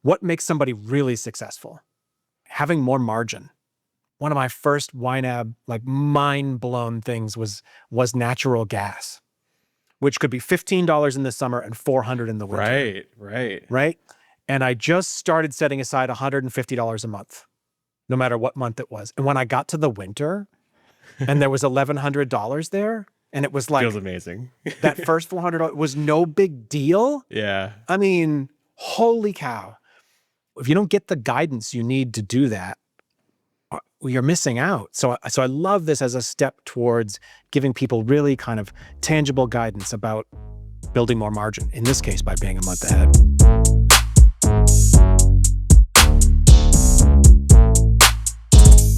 what makes somebody really successful? Having more margin. One of my first YNAB like mind-blown things was natural gas, which could be $15 in the summer and $400 in the winter. Right. And I just started setting aside $150 a month, no matter what month it was. And when I got to the winter and there was $1,100 there, and it was like, feels amazing. that first $400 was no big deal. Yeah. I mean, holy cow. If you don't get the guidance you need to do that, you're missing out. So I love this as a step towards giving people really kind of tangible guidance about building more margin, in this case, by being a month ahead.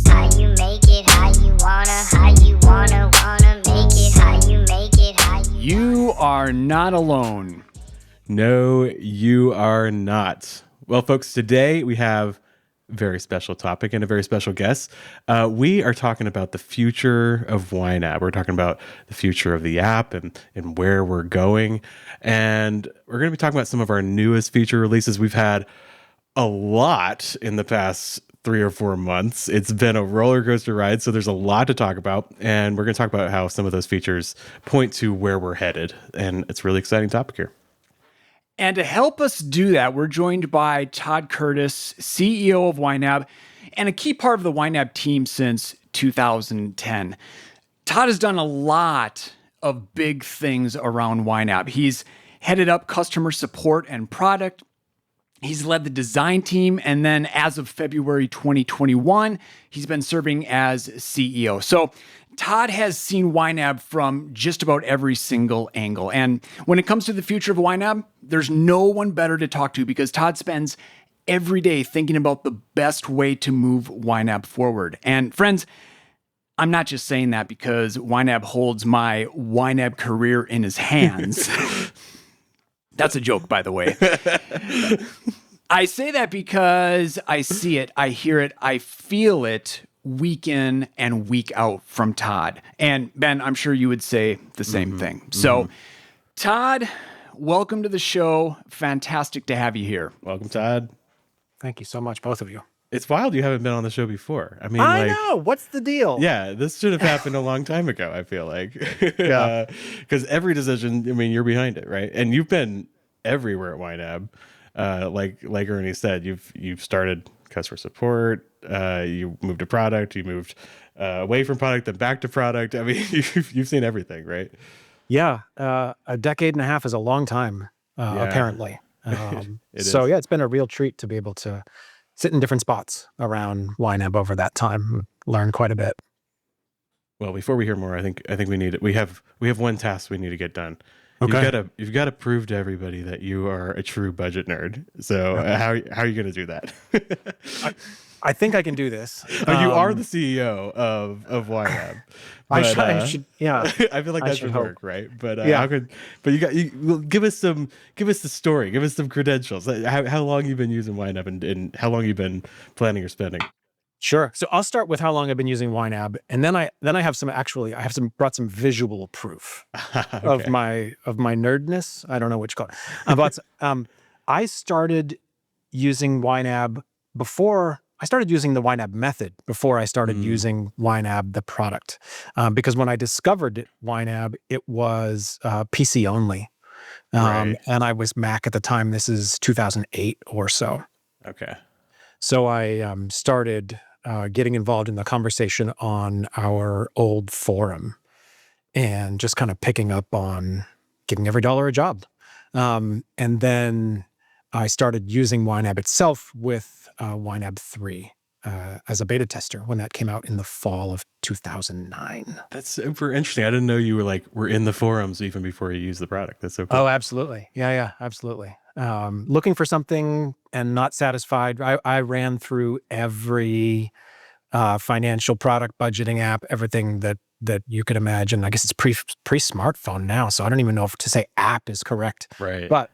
How you make it, how you wanna make it, how you make it, how you You are not alone. No, you are not. Well, folks, today we have a very special topic and a very special guest. We are talking about the future of YNAB. We're talking about the future of the app and where we're going. And we're going to be talking about some of our newest feature releases. We've had a lot in the past 3 or 4 months. It's been a roller coaster ride, so there's a lot to talk about. And we're going to talk about how some of those features point to where we're headed. And it's a really exciting topic here. And to help us do that, we're joined by Todd Curtis, CEO of YNAB, and a key part of the YNAB team since 2010. Todd has done a lot of big things around YNAB. He's headed up customer support and product. He's led the design team. And then as of February 2021, he's been serving as CEO. So Todd has seen YNAB from just about every single angle. And when it comes to the future of YNAB, there's no one better to talk to because Todd spends every day thinking about the best way to move YNAB forward. And friends, I'm not just saying that because YNAB holds my YNAB career in his hands. That's a joke, by the way. I say that because I see it, I hear it, I feel it week in and week out from Todd. And Ben, I'm sure you would say the same thing. So Todd, welcome to the show. Fantastic to have you here. Welcome, Todd. Thank you so much, both of you. It's wild you haven't been on the show before. I mean, I know. What's the deal? Yeah, this should have happened a long time ago, I feel like. Yeah. Because every decision, I mean, you're behind it, right? And you've been everywhere at YNAB. Like Ernie said, you've started customer support, you moved to product, you moved away from product, then back to product. I mean, you've seen everything, right? Yeah. A decade and a half is a long time, apparently. It's been a real treat to be able to sit in different spots around YNAB over that time, learn quite a bit. Well, before we hear more, I think we have one task we need to get done. Okay. You've got to prove to everybody that you are a true budget nerd. So how are you going to do that? I think I can do this. You are the CEO of YNAB. I should. Yeah. I feel like that should work, right? But yeah. Give us the story. Give us some credentials. How long you've been using YNAB and how long you've been planning your spending. Sure. So I'll start with how long I've been using YNAB, and then I brought some visual proof of my nerdness. I don't know what you call it. But I started using YNAB before I started using the YNAB method before I started using YNAB the product, because when I discovered YNAB, it was PC only, and I was Mac at the time. This is 2008 or so. Okay. So I started getting involved in the conversation on our old forum and just kind of picking up on giving every dollar a job. And then I started using YNAB itself with YNAB 3 as a beta tester when that came out in the fall of 2009. That's super interesting. I didn't know you were in the forums even before you used the product. That's so cool. Oh, absolutely. Yeah, absolutely. Looking for something and not satisfied. I ran through every financial product budgeting app, everything that you could imagine. I guess it's pre-smartphone now, so I don't even know if to say app is correct. Right. But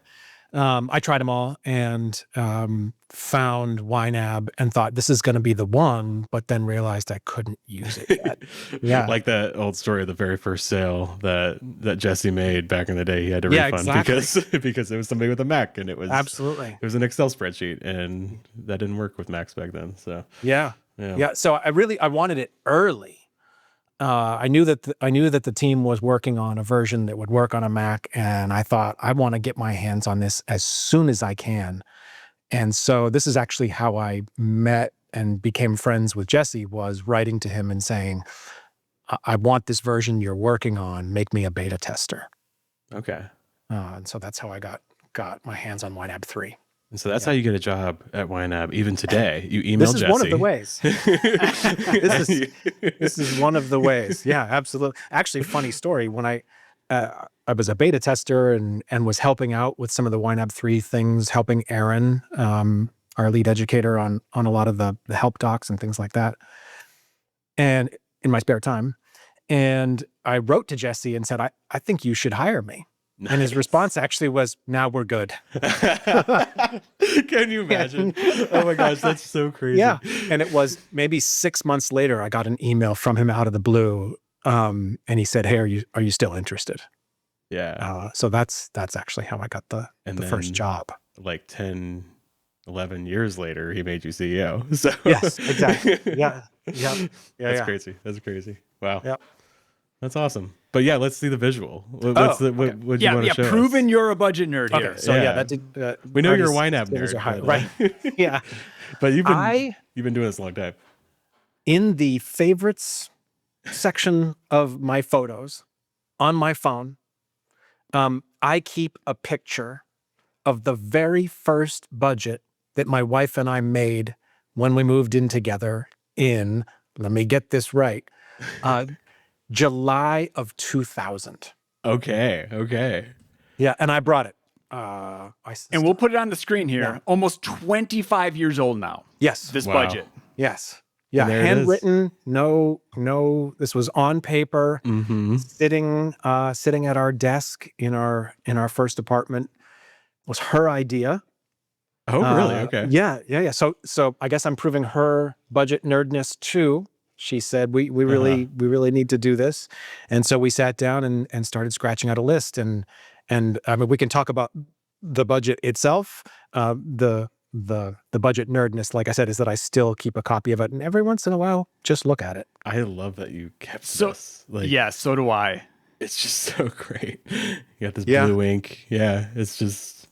I tried them all and found YNAB and thought this is going to be the one, but then realized I couldn't use it yet. Yeah. Like that old story of the very first sale that Jesse made back in the day. He had to refund because it was somebody with a Mac, and it was Absolutely. it was an Excel spreadsheet, and that didn't work with Macs back then. So Yeah. So I wanted it early. I knew that the team was working on a version that would work on a Mac, and I thought I want to get my hands on this as soon as I can. And so this is actually how I met and became friends with Jesse, was writing to him and saying, I want this version you're working on. Make me a beta tester. Okay. And so that's how I got my hands on YNAB 3. And so that's how you get a job at YNAB. Even today, you email Jesse. This is one of the ways. This is one of the ways. Yeah, absolutely. Actually, funny story. When I was a beta tester and was helping out with some of the YNAB 3 things, helping Aaron, our lead educator, on a lot of the help docs and things like that, and in my spare time. And I wrote to Jesse and said, I think you should hire me. Nice. And his response actually was, "Now we're good." Can you imagine? Oh my gosh, that's so crazy. Yeah. And it was maybe 6 months later, I got an email from him out of the blue. And he said, "Hey, are you still interested?" Yeah. So that's actually how I got the first job. Like 10, 11 years later, he made you CEO. So yes, exactly. Yeah. That's crazy. That's crazy. Wow. Yep. That's awesome. But yeah, let's see the visual. What do you want to show proving us? You're a budget nerd here. Okay, so that did, we know you're a YNAB nerd, right? Yeah, but you've been doing this a long time. In the favorites section of my photos on my phone, I keep a picture of the very first budget that my wife and I made when we moved in together in, let me get this right, July of 2000. Okay. Yeah, and I brought it. And we'll put it on the screen here. Yeah. Almost 25 years old now. Yes. This budget. Yes. Yeah, handwritten. No. This was on paper, sitting at our desk in our first apartment. It was her idea. Oh, really? Okay. Yeah. So I guess I'm proving her budget nerdness too. She said, we really need to do this. And so we sat down and started scratching out a list. And I mean, we can talk about the budget itself. The budget nerdness, like I said, is that I still keep a copy of it. And every once in a while, just look at it. I love that you kept this. Yeah, so do I. It's just so great. You got this blue ink. Yeah, it's just...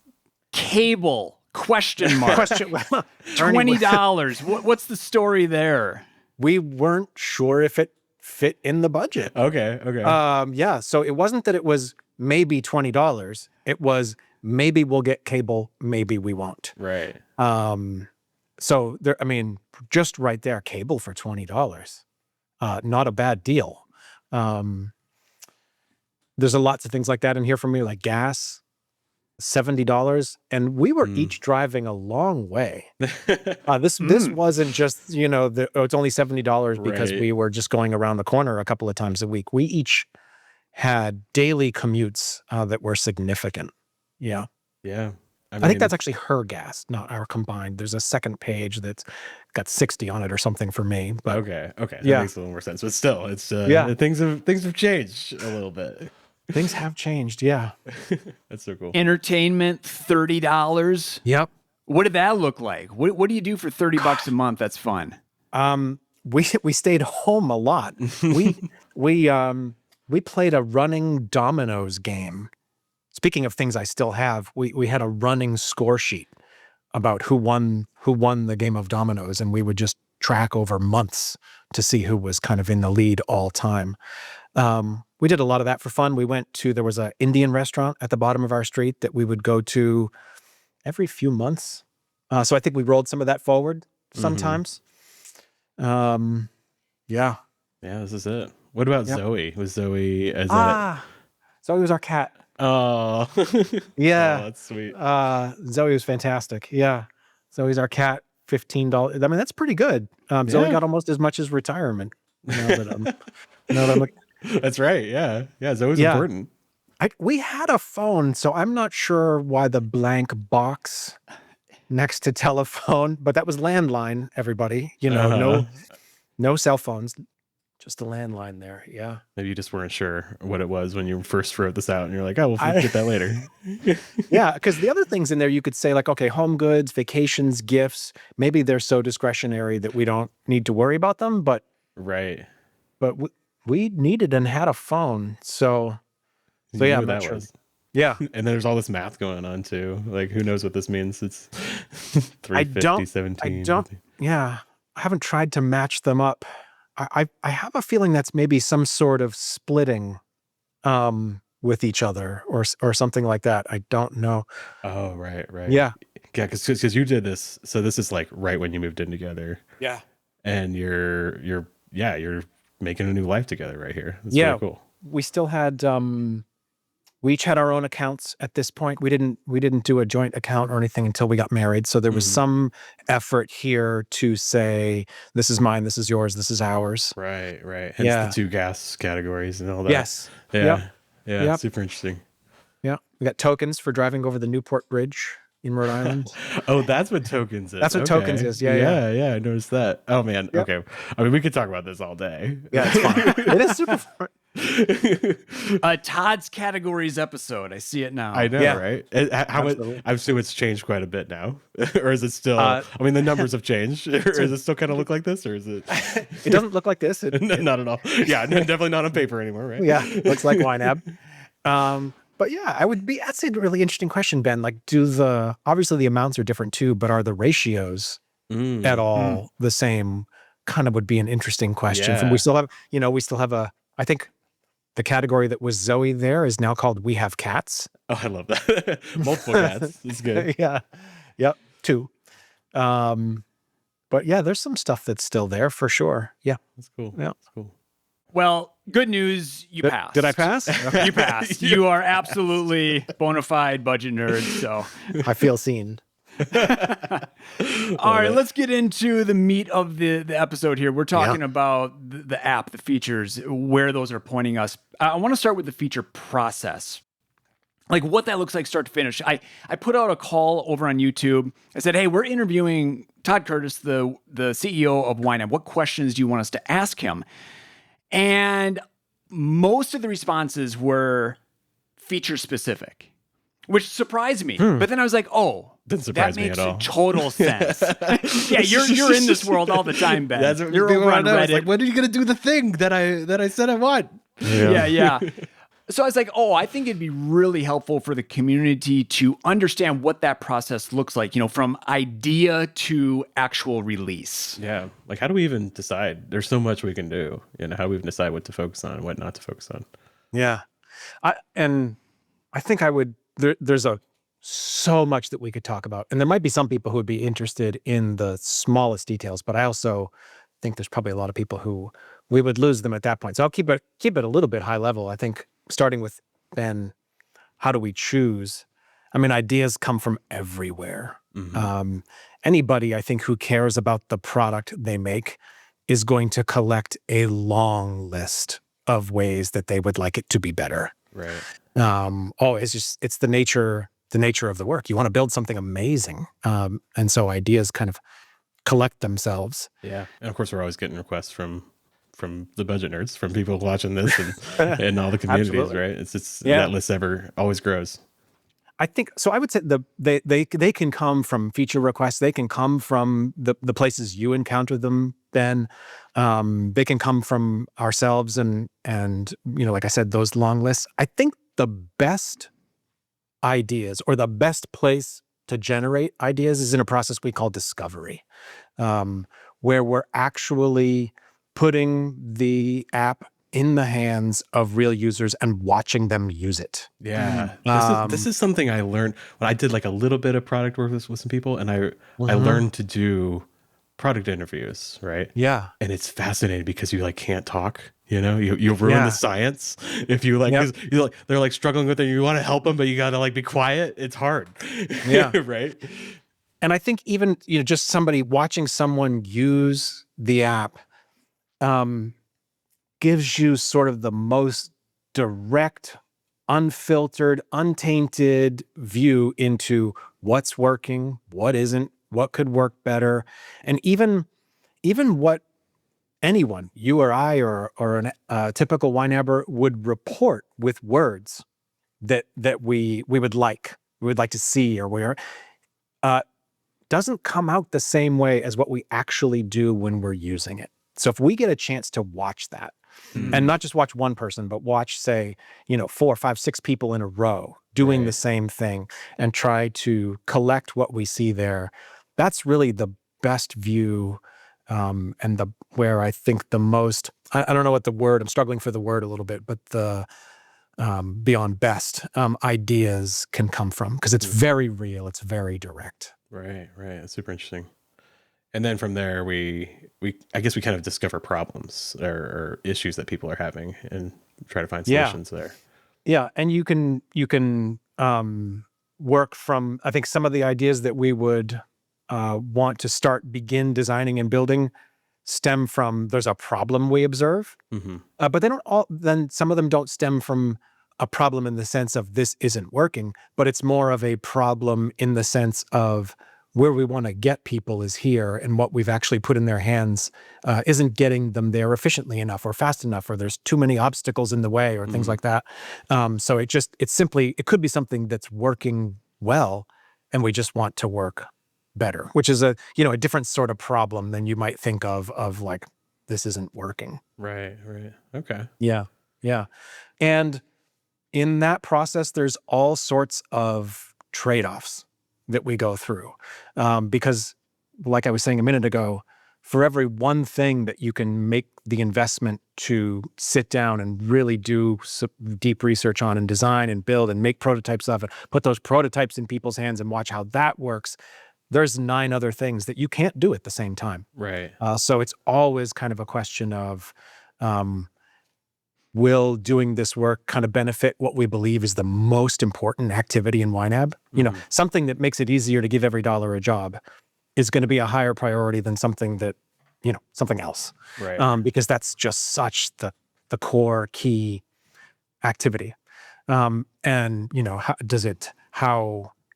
Cable, question mark. $20. What's the story there? We weren't sure if it fit in the budget. Okay. Yeah. So it wasn't that it was maybe $20. It was maybe we'll get cable, maybe we won't. Right. So there, I mean, just right there, cable for $20. Not a bad deal. There's lots of things like that in here for me, like gas. $70, and we were each driving a long way. This wasn't just, it's only $70 because we were just going around the corner a couple of times a week. We each had daily commutes that were significant. Yeah. I think that's actually her gas, not our combined. There's a second page that's got 60 on it or something for me. But okay. That makes a little more sense. But still, it's things have changed a little bit. Things have changed, yeah. That's so cool. Entertainment, $30. Yep. What did that look like? What do you do for $30 a month? That's fun. We stayed home a lot. We played a running dominoes game. Speaking of things I still have, we had a running score sheet about who won the game of dominoes, and we would just track over months to see who was kind of in the lead all time. We did a lot of that for fun. There was an Indian restaurant at the bottom of our street that we would go to every few months. So I think we rolled some of that forward sometimes. Yeah, this is it. What about Zoe? Was Zoe as Zoe was our cat. Oh, yeah. Oh, that's sweet. Zoe was fantastic. Yeah. Zoe's our cat. $15. I mean, that's pretty good. Zoe got almost as much as retirement. Now that I'm looking. That's right. Yeah. Zoe's important. We had a phone, so I'm not sure why the blank box next to telephone, but that was landline, everybody. No cell phones, just a landline there. Yeah. Maybe you just weren't sure what it was when you first wrote this out, and you're like, "Oh, we'll get that later." Yeah, because the other things in there you could say like, okay, home goods, vacations, gifts. Maybe they're so discretionary that we don't need to worry about them, but Right. we needed and had a phone, so You yeah, knew I'm what not that sure. was. Yeah, And then there's all this math going on too. Like, who knows what this means? It's I 350, don't. 17. Yeah, I haven't tried to match them up. I have a feeling that's maybe some sort of splitting with each other or something like that. I don't know. Oh, right, right. Yeah. Yeah, because you did this. So this is like right when you moved in together, Yeah. and you're making a new life together right here. That's Yeah. really cool. We still had we each had our own accounts at this point. We didn't do a joint account or anything until we got married. So there was some effort here to say, this is mine, this is yours, this is ours. Right, right. Hence Yeah. the 2 gas categories and all that. Yes. Yeah. Yep. Yeah. Yep. Super interesting. Yeah. We got tokens for driving over the Newport Bridge in Rhode Island. Oh, that's what tokens is. That's what tokens is. Yeah, yeah. Yeah. I noticed that. Oh man. Yep. Okay. I mean, we could talk about this all day. Yeah, it's fun. It is super fun. Todd's categories episode. I see it now. I know, Yeah. right? Absolutely. I assume it's changed quite a bit now, or is it still? I mean, the numbers have changed, or does it still kind of look like this, or is it? It doesn't look like this. Not at all. Yeah, definitely not on paper anymore, right? Yeah, looks like YNAB. But yeah, that's a really interesting question, Ben. Like, obviously the amounts are different too, but are the ratios at all the same? Kind of would be an interesting question. Yeah. We still have I think the category that was Zoe there is now called We Have Cats. Oh, I love that. Multiple cats. It's good. Yeah. Yep. 2. But yeah, there's some stuff that's still there for sure. Yeah. That's cool. Yeah. That's cool. Well, good news, you passed. Did I pass? You passed. You are absolutely bona fide budget nerd. So, I feel seen. all right, let's get into the meat of the episode here. We're talking about the app, the features, where those are pointing us. I want to start with the feature process. Like what that looks like start to finish. I put out a call over on YouTube. I said, hey, we're interviewing Todd Curtis, the CEO of YNAB. What questions do you want us to ask him? And most of the responses were feature specific, which surprised me. But then I was like, oh, Didn't surprise that me makes at all. total sense. Yeah, you're in this world all the time, Ben. That's what You're people over on wanna know. It's Reddit. like, when are you gonna do the thing that I said I want? Yeah. So I was like, oh, I think it'd be really helpful for the community to understand what that process looks like, from idea to actual release. Yeah. Like, how do we even decide? There's so much we can do. How do we even decide what to focus on and what not to focus on? Yeah. I think there's so much that we could talk about. And there might be some people who would be interested in the smallest details, but I also think there's probably a lot of people who we would lose them at that point. So I'll keep it a little bit high level. I think starting with Ben, how do we choose? I mean, ideas come from everywhere. Anybody, I think, who cares about the product they make is going to collect a long list of ways that they would like it to be better. Right. It's the nature of the work. You want to build something amazing. And so ideas kind of collect themselves. Yeah. And of course, we're always getting requests from the budget nerds, from people watching this and all the communities, Absolutely. right? It's that list always grows. I think so. I would say they can come from feature requests. They can come from the places you encounter them, Ben. They can come from ourselves and like I said, those long lists. I think the best ideas or the best place to generate ideas is in a process we call discovery, where we're actually putting the app in the hands of real users and watching them use it. Yeah. This is something I learned when I did like a little bit of product work with some people, and I learned to do product interviews, right? Yeah. And it's fascinating because you can't talk, you ruin the science. If you 'cause they're like struggling with it, you want to help them, but you got to be quiet. It's hard. Yeah. Right. And I think even, just somebody watching someone use the app, gives you sort of the most direct unfiltered, untainted view into what's working, what isn't, what could work better, and even what anyone, you or I, or a typical YNABber would report with words that we would like to see, or where doesn't come out the same way as what we actually do when we're using it. So if we get a chance to watch that, and not just watch one person, but watch, say, 4, 5, 6 people in a row doing the same thing, and try to collect what we see there, that's really the best view, and where I think the most, I don't know what the word, I'm struggling for the word a little bit, but the beyond best ideas can come from, because it's very real, it's very direct. Right. That's super interesting. And then from there, I guess we kind of discover problems or issues that people are having and try to find solutions there. Yeah, and you can work from, I think, some of the ideas that we would want to begin designing and building stem from, there's a problem we observe, but then some of them don't stem from a problem in the sense of this isn't working, but it's more of a problem in the sense of where we want to get people is here, and what we've actually put in their hands isn't getting them there efficiently enough or fast enough, or there's too many obstacles in the way, or things like that. So it could be something that's working well, and we just want to work better, which is a different sort of problem than you might think of like, this isn't working. Right. Okay. Yeah. And in that process, there's all sorts of trade-offs that we go through. Because, like I was saying a minute ago, for every one thing that you can make the investment to sit down and really do deep research on, and design and build and make prototypes of it, put those prototypes in people's hands and watch how that works, there's 9 other things that you can't do at the same time. Right. So it's always kind of a question of, will doing this work kind of benefit what we believe is the most important activity in YNAB? Something that makes it easier to give every dollar a job is going to be a higher priority than something that, something else. Right. Because that's just such the core key activity. And,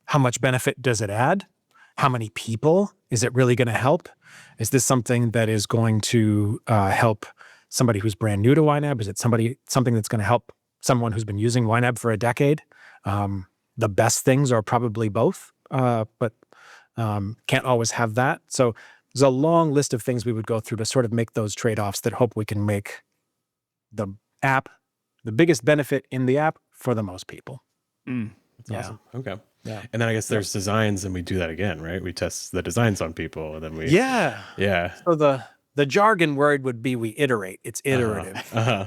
how much benefit does it add? How many people is it really going to help? Is this something that is going to help somebody who's brand new to YNAB? Is it something that's going to help someone who's been using YNAB for a decade? The best things are probably both, but can't always have that. So there's a long list of things we would go through to sort of make those trade-offs that hope we can make the app the biggest benefit in the app for the most people. That's awesome. Okay. Yeah. And then I guess there's designs, and we do that again, right? We test the designs on people, and then we... Yeah. So the jargon word would be we iterate. It's iterative.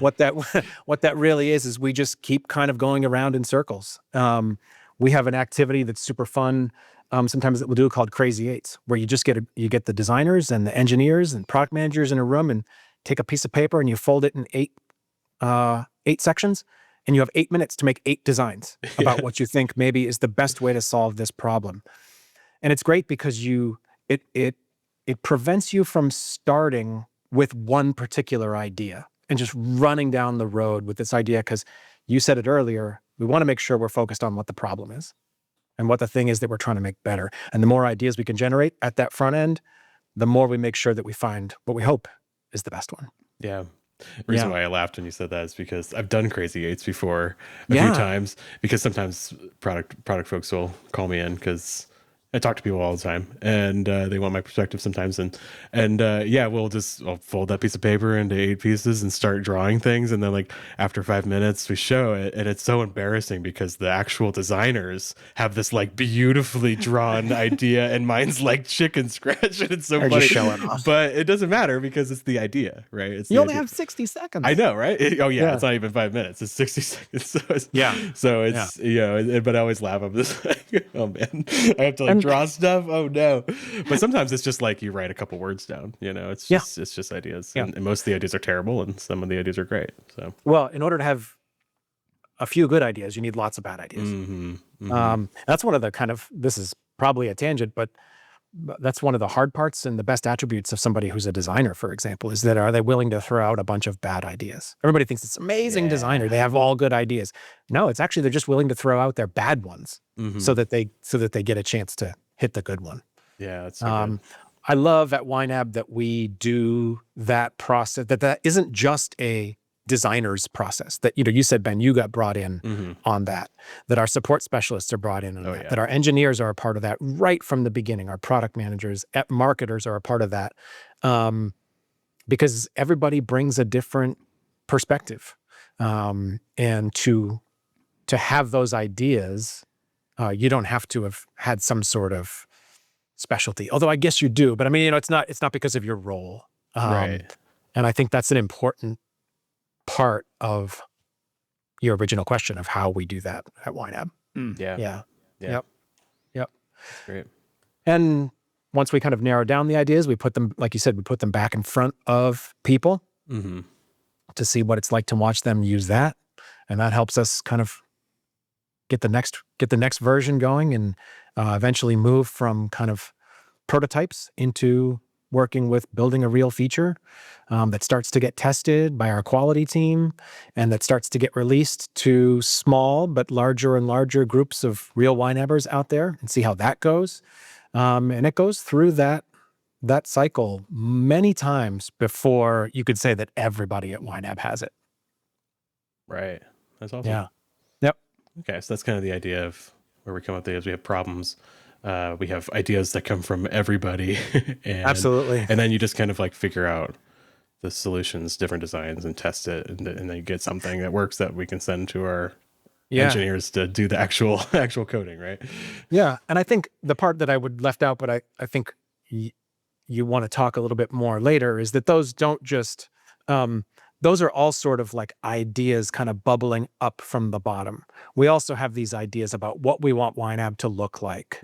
What that really is we just keep kind of going around in circles. We have an activity that's super fun, sometimes that we'll do, called Crazy Eights, where you just get the designers and the engineers and product managers in a room, and take a piece of paper and you fold it in 8 sections, and you have 8 minutes to make 8 designs about what you think maybe is the best way to solve this problem. And it's great because it prevents you from starting with one particular idea and just running down the road with this idea, because you said it earlier, we want to make sure we're focused on what the problem is and what the thing is that we're trying to make better. And the more ideas we can generate at that front end, the more we make sure that we find what we hope is the best one. Yeah. The reason why I laughed when you said that is because I've done Crazy Eights before a few times, because sometimes product folks will call me in because I talk to people all the time, and they want my perspective sometimes. And I'll fold that piece of paper into 8 pieces and start drawing things. And then, like, after 5 minutes, we show it, and it's so embarrassing because the actual designers have this like beautifully drawn idea, and mine's like chicken scratch, and it's so funny. Just showing off. But it doesn't matter because it's the idea, right? You only have 60 seconds. I know, right? It's not even 5 minutes. It's 60 seconds. So it's but I always laugh. I'm just like, oh man, I have to like draw stuff. Oh no. But sometimes it's just like you write a couple words down, it's just ideas. And most of the ideas are terrible, and some of the ideas are great. So, well, in order to have a few good ideas, you need lots of bad ideas. That's one of the this is probably a tangent, but that's one of the hard parts and the best attributes of somebody who's a designer, for example, is that are they willing to throw out a bunch of bad ideas? Everybody thinks it's amazing designer. They have all good ideas. No, it's actually they're just willing to throw out their bad ones so that they get a chance to hit the good one. Yeah, that's so good. I love at YNAB that we do that process, that isn't just a designer's process. That, you said, Ben, you got brought in on that our support specialists are brought in on that our engineers are a part of that right from the beginning. Our product managers, marketers are a part of that, because everybody brings a different perspective. And to have those ideas, you don't have to have had some sort of specialty, although I guess you do, but I mean, it's not because of your role. Right. And I think that's an important part of your original question of how we do that at YNAB. Yeah. Yep. That's great. And once we kind of narrow down the ideas, we put them, like you said, we put them back in front of people to see what it's like to watch them use that. And that helps us kind of get the next version going, and eventually move from kind of prototypes into working with building a real feature that starts to get tested by our quality team, and that starts to get released to small but larger and larger groups of real YNABers out there, and see how that goes. And it goes through that cycle many times before you could say that everybody at YNAB has it. Right. That's awesome. Yeah. Yep. Okay, so that's kind of the idea of where we come up with is we have problems. We have ideas that come from everybody. And, Absolutely. And then you just kind of like figure out the solutions, different designs, and test it. And then you get something that works that we can send to our engineers to do the actual coding, right? Yeah. And I think the part that I would left out, but I think you want to talk a little bit more later, is that those don't just, those are all sort of like ideas kind of bubbling up from the bottom. We also have these ideas about what we want YNAB to look like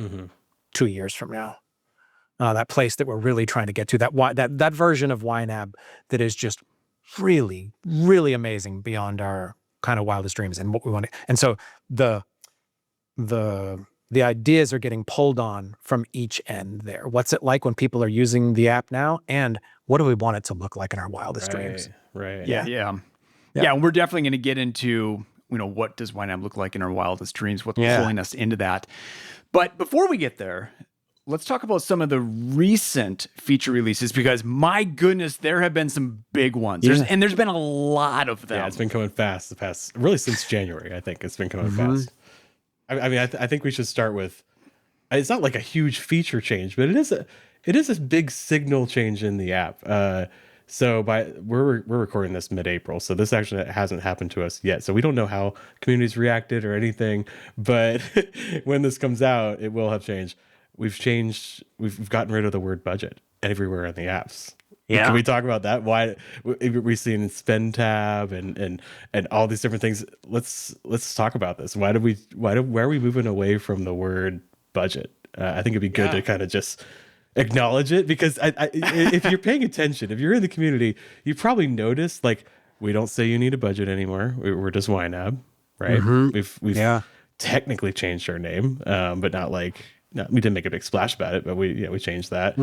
2 years from now. That place that we're really trying to get to, that version of YNAB that is just really, really amazing beyond our kind of wildest dreams and what we want to. And so the ideas are getting pulled on from each end there. What's it like when people are using the app now? And what do we want it to look like in our wildest dreams? Right. Yeah. And we're definitely going to get into, what does YNAB look like in our wildest dreams? What's pulling us into that? But before we get there, let's talk about some of the recent feature releases, because my goodness, there have been some big ones. There's been a lot of them. Yeah, it's been coming fast really since January. I think it's been coming fast. I mean, I think we should start with, it's not like a huge feature change, but it is a big signal change in the app. So we're recording this mid-April, so this actually hasn't happened to us yet. So we don't know how communities reacted or anything, but when this comes out, it will have changed. We've gotten rid of the word budget everywhere in the apps. Yeah. Can we talk about that? Why we're seeing spend tab and all these different things? Let's talk about this. Why are we moving away from the word budget? I think it'd be good to kind of just acknowledge it, because if you're paying attention, if you're in the community, you probably noticed, like, we don't say you need a budget anymore. We're just YNAB, right? We've technically changed our name, but not like, no, we didn't make a big splash about it, but we changed that.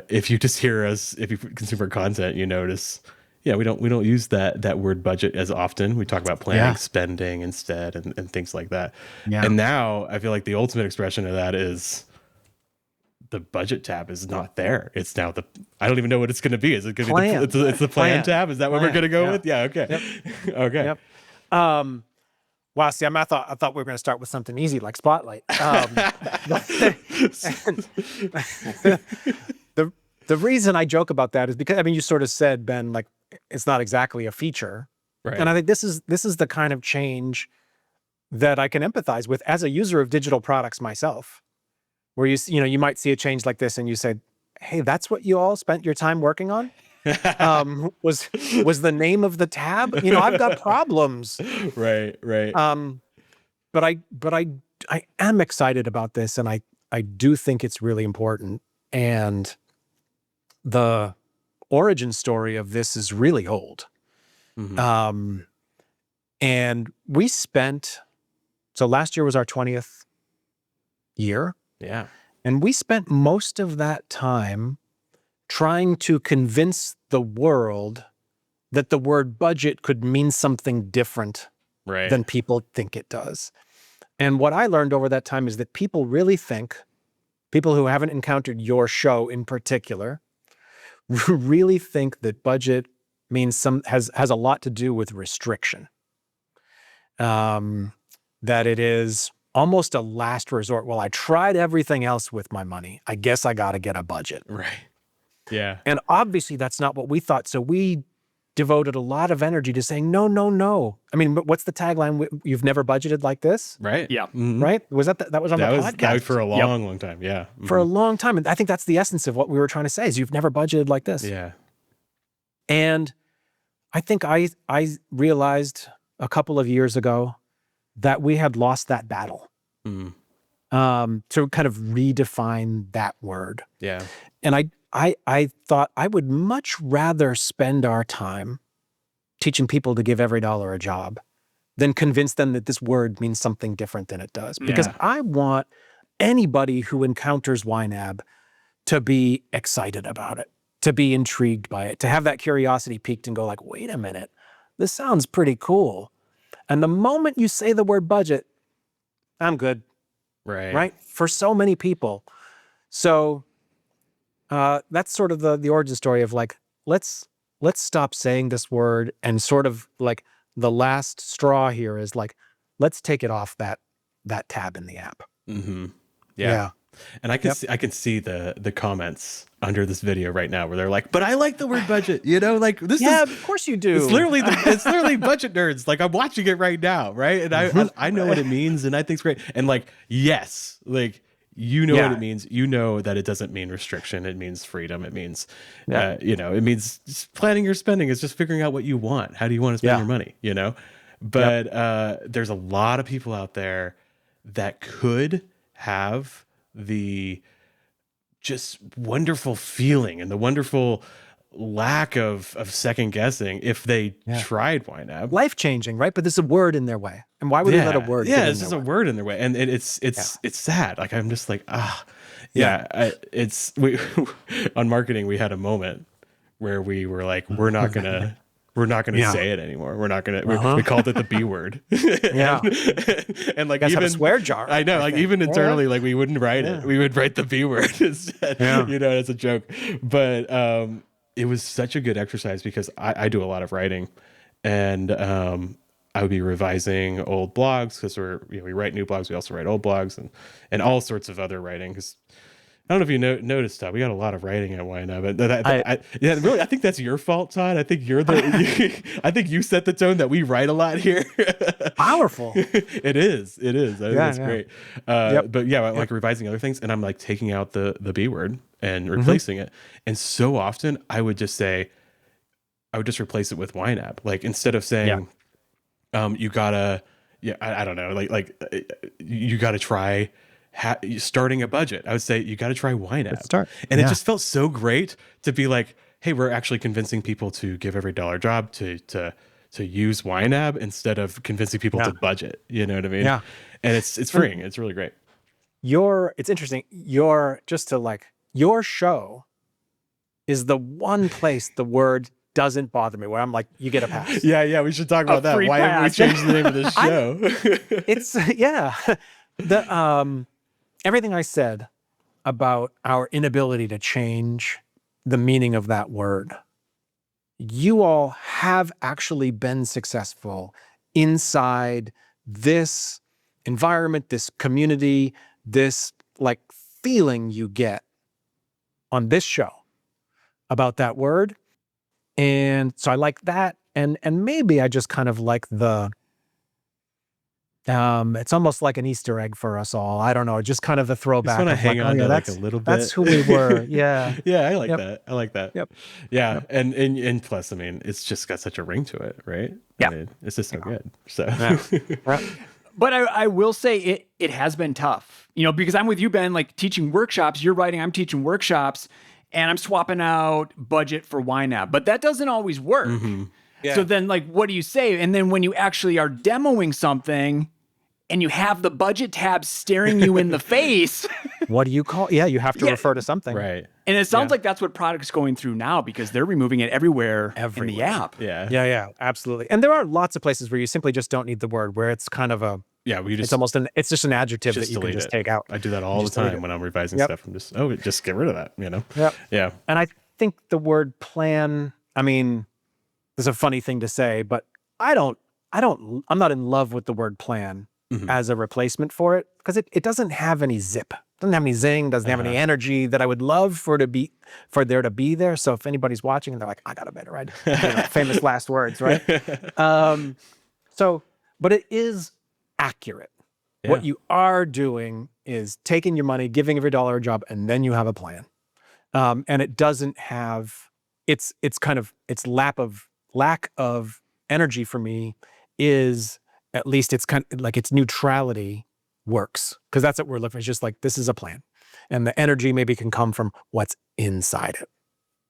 If you just hear us, if you consume our content, you notice, we don't use that word budget as often. We talk about planning, spending instead, and things like that. Yeah. And now I feel like the ultimate expression of that is the budget tab is not there. It's now I don't even know what it's going to be. Is it going to be it's the plan tab? Is that what we're going to go with? Yeah. Okay. Yep. Okay. Yep. Wow. See, I thought we were going to start with something easy like Spotlight. The reason I joke about that is because, you sort of said, Ben, like, it's not exactly a feature, right? And I think this is the kind of change that I can empathize with as a user of digital products myself. Where you might see a change like this and you say, hey, that's what you all spent your time working on? Was the name of the tab? I've got problems. Right. But I am excited about this, and I do think it's really important. And the origin story of this is really old. And so last year was our 20th year. Yeah. And we spent most of that time trying to convince the world that the word budget could mean something different Right. than people think it does. And what I learned over that time is that people really think, people who haven't encountered your show in particular, really think that budget means has a lot to do with restriction. That it is almost a last resort. Well, I tried everything else with my money. I guess I got to get a budget. Right. Yeah. And obviously that's not what we thought. So we devoted a lot of energy to saying, no, no, no. I mean, what's the tagline? You've never budgeted like this? Right. Yeah. Mhm. Right? Was that was on That the was podcast? for a long time. Yeah. For a long time. And I think that's the essence of what we were trying to say is you've never budgeted like this. Yeah. And I think I realized a couple of years ago that we had lost that battle Mhm. to kind of redefine that word. Yeah. And I thought I would much rather spend our time teaching people to give every dollar a job than convince them that this word means something different than it does. Because Yeah. I want anybody who encounters YNAB to be excited about it, to be intrigued by it, to have that curiosity piqued and go like, wait a minute, this sounds pretty cool. And the moment you say the word budget, I'm good, right? For so many people. So that's sort of the origin story of like, let's stop saying this word, and sort of like the last straw here is like, let's take it off that tab in the app. Mm-hmm. Yeah. And I can see the comments under this video right now where they're like, but I like the word budget, like this is, Of course you do. it's literally budget nerds. Like I'm watching it right now. Right. And I know what it means and I think it's great. And like, yes, like, what it means. You know that it doesn't mean restriction. It means freedom. It means, it means just planning your spending. It's just figuring out what you want. How do you want to spend your money, But there's a lot of people out there that could have the just wonderful feeling and the wonderful lack of second guessing if they tried YNAB. Life-changing, right? But there's a word in their way. And why would we let a word get in it's just their a way? word in their way. And it's sad. Like I'm just like, we on marketing, we had a moment where we were like, we're not gonna say it anymore. We're not gonna we called it the B word. And like, You guys even have a swear jar. I know, like think. even internally, like we wouldn't write it. We would write the B word instead. It's a joke. But it was such a good exercise because I do a lot of writing, and I would be revising old blogs because we write new blogs. We also write old blogs and all sorts of other writing. Because I don't know if you noticed, Todd, we got a lot of writing at YNAB. But really, I think that's your fault, Todd. I think I think you set the tone that we write a lot here. Powerful. It is. I think it's great. But like revising other things, and I'm like taking out the B word and replacing it. And so often I would just replace it with YNAB. Like instead of saying, you gotta, I don't know, like you gotta try starting a budget. I would say you gotta try YNAB. Start. And it just felt so great to be like, hey, we're actually convincing people to give every dollar job to use YNAB instead of convincing people to budget. You know what I mean? Yeah. And it's freeing. It's really great. It's interesting. Your show is the one place the word doesn't bother me, where I'm like, you get a pass. Yeah, we should talk about that. Why haven't we changed the name of this show? It's the everything I said about our inability to change the meaning of that word, you all have actually been successful inside this environment, this community, this like feeling you get on this show about that word. And so I like that. And maybe I just kind of like it's almost like an Easter egg for us all. I don't know, just kind of the throwback. I just want to hang on to like a little bit. That's who we were. Yeah. Yeah, I like that. I like that. Yep. Yeah. Yep. And plus, I mean, it's just got such a ring to it, right? Yeah. I mean, it's just so good. So But I will say it has been tough, because I'm with you, Ben, like teaching workshops, you're writing, I'm teaching workshops, and I'm swapping out budget for YNAB, but that doesn't always work. Mm-hmm. Yeah. So then like, what do you say? And then when you actually are demoing something and you have the budget tab staring you in the face, what do you call? Yeah, you have to Yeah. refer to something. Right. And it sounds like that's what product's going through now because they're removing it everywhere in the Everywhere. app. Yeah. Yeah, absolutely. And there are lots of places where you simply just don't need the word, where it's kind of a, Yeah. We just it's just an adjective that you can delete just it. take out. I do that all the just delete time it. when I'm revising Yep. stuff. I'm just get rid of that, Yep. Yeah. And I think the word plan, I mean, there's a funny thing to say, but I'm not in love with the word plan Mhm. as a replacement for it because it doesn't have any zip, doesn't have any zing, doesn't have any energy that I would love for there to be there. So if anybody's watching and they're like, I got a better idea, famous last words, right? But it is accurate. Yeah. What you are doing is taking your money, giving every dollar a job, and then you have a plan. And it doesn't have its lack of energy for me is, at least it's kind of like its neutrality works, because that's what we're looking for. It's just like, this is a plan, and the energy maybe can come from what's inside it.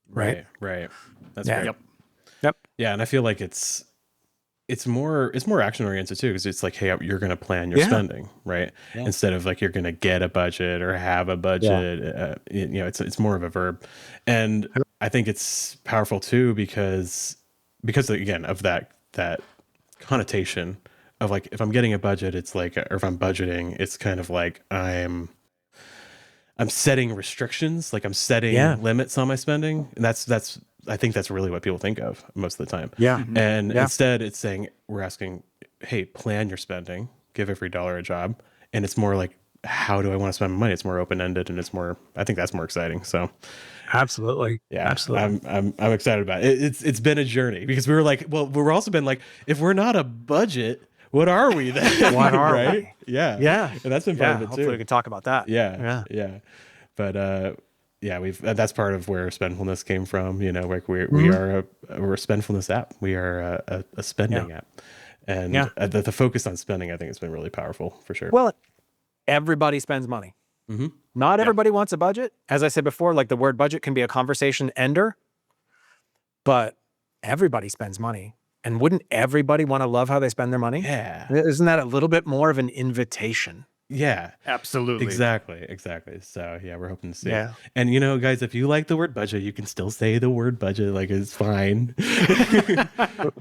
Right. Right. That's Yeah. great. Yep. Yeah, and I feel like it's more action oriented too, because it's like, hey, you're going to plan your spending, right? Yeah. Instead of like you're going to get a budget or have a budget. It's more of a verb, and I think it's powerful too because again of that connotation of like, if I'm getting a budget, it's like, or if I'm budgeting, it's kind of like I'm setting restrictions, like I'm setting limits on my spending, and that's I think that's really what people think of most of the time. Yeah. And instead it's saying, we're asking, hey, plan your spending, give every dollar a job. And it's more like, how do I want to spend my money? It's more open-ended, and I think that's more exciting. So Absolutely. yeah, Absolutely. I'm excited about it. It's been a journey, because we were like, well, we're also been like, if we're not a budget, what are we then? What are right? we? Yeah. Yeah. And that's been part of it Hopefully too. we can talk about that. Yeah. But that's part of where spendfulness came from. Like we're a spendfulness app. We are a spending app, and the focus on spending, I think, has been really powerful for sure. Well, everybody spends money. Mm-hmm. Not everybody wants a budget. As I said before, like the word budget can be a conversation ender, but everybody spends money. And wouldn't everybody want to love how they spend their money? Yeah. Isn't that a little bit more of an invitation? Yeah, Absolutely. exactly. So yeah, we're hoping to see. Yeah. And guys, if you like the word budget, you can still say the word budget, like it's fine.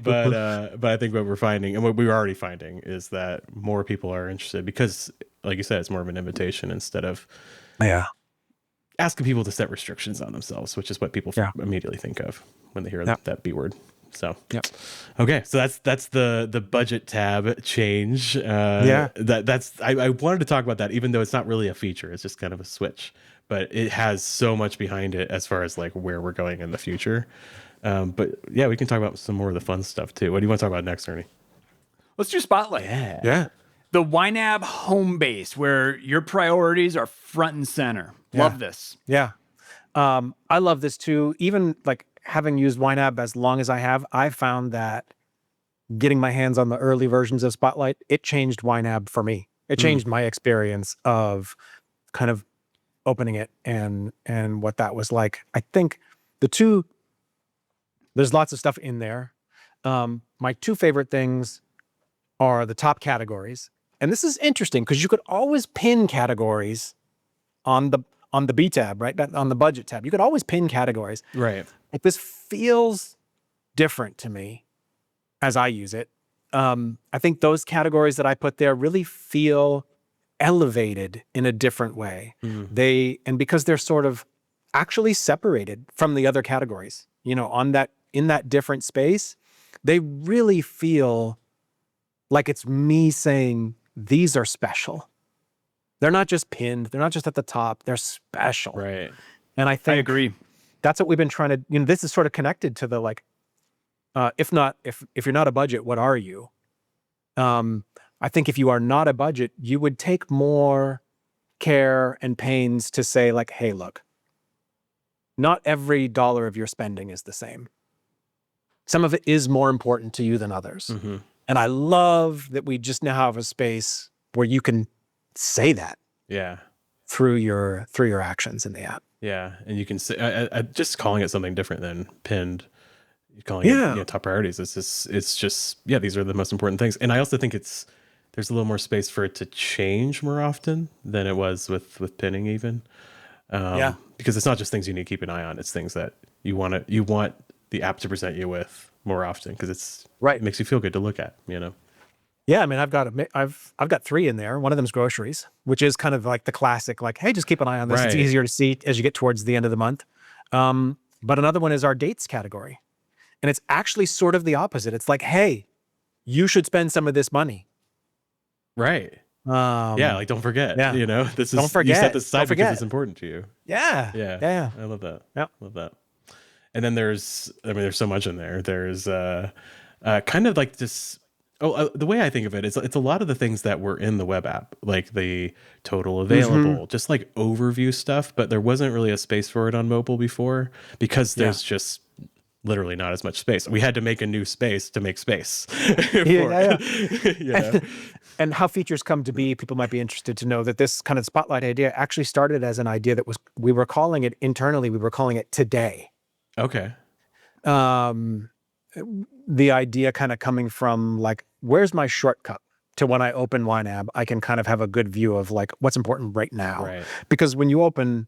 But I think what we're finding, and what we were already finding, is that more people are interested because, like you said, it's more of an invitation instead of asking people to set restrictions on themselves, which is what people immediately think of when they hear that B word. So okay, so that's the budget tab change. I wanted to talk about that, even though it's not really a feature, it's just kind of a switch, but it has so much behind it as far as like where we're going in the future. But yeah, we can talk about some more of the fun stuff too. What do you want to talk about next, Ernie? Let's do Spotlight. Yeah. The YNAB home base, where your priorities are front and center. Love this. Yeah. I love this too. Even like having used YNAB as long as I have, I found that getting my hands on the early versions of Spotlight, it changed YNAB for me. It changed my experience of kind of opening it and what that was like. I think there's lots of stuff in there. My two favorite things are the top categories. And this is interesting because you could always pin categories on the B tab, right? On the budget tab. You could always pin categories. Right. Like, this feels different to me as I use it. I think those categories that I put there really feel elevated in a different way. And because they're sort of actually separated from the other categories, in that different space, they really feel like it's me saying, these are special. They're not just pinned. They're not just at the top. They're special. Right. And I think I agree. that's what we've been trying to, this is sort of connected to the like, if you're not a budget, what are you? I think if you are not a budget, you would take more care and pains to say like, hey, look, not every dollar of your spending is the same. Some of it is more important to you than others. Mm-hmm. And I love that we just now have a space where you can say that Yeah. through your actions in the app. Yeah. And you can say, just calling it something different than pinned, calling it top priorities. It's just, these are the most important things. And I also think it's there's a little more space for it to change more often than it was with pinning even. Because it's not just things you need to keep an eye on. It's things that you want the app to present you with more often because it makes you feel good to look at, you know? Yeah, I mean, I've got 3 in there. One of them's groceries, which is kind of like the classic, like, hey, just keep an eye on this. It's easier to see as you get towards the end of the month. But another one is our dates category. And it's actually sort of the opposite. It's like, hey, you should spend some of this money. Right. Like don't forget. Yeah. You know, this is Don't forget. you set this aside Don't forget. because it's important to you. Yeah. I love that. Yeah. Love that. And then there's so much in there. There's kind of like this. The way I think of it is it's a lot of the things that were in the web app, like the total available, just like overview stuff, but there wasn't really a space for it on mobile before because there's just literally not as much space. We had to make a new space to make space. And how features come to be, people might be interested to know that this kind of spotlight idea actually started as an idea that we were calling it internally, we were calling it Today. Okay. The idea kind of coming from like, where's my shortcut to when I open YNAB, I can kind of have a good view of like what's important right now. Right. Because when you open,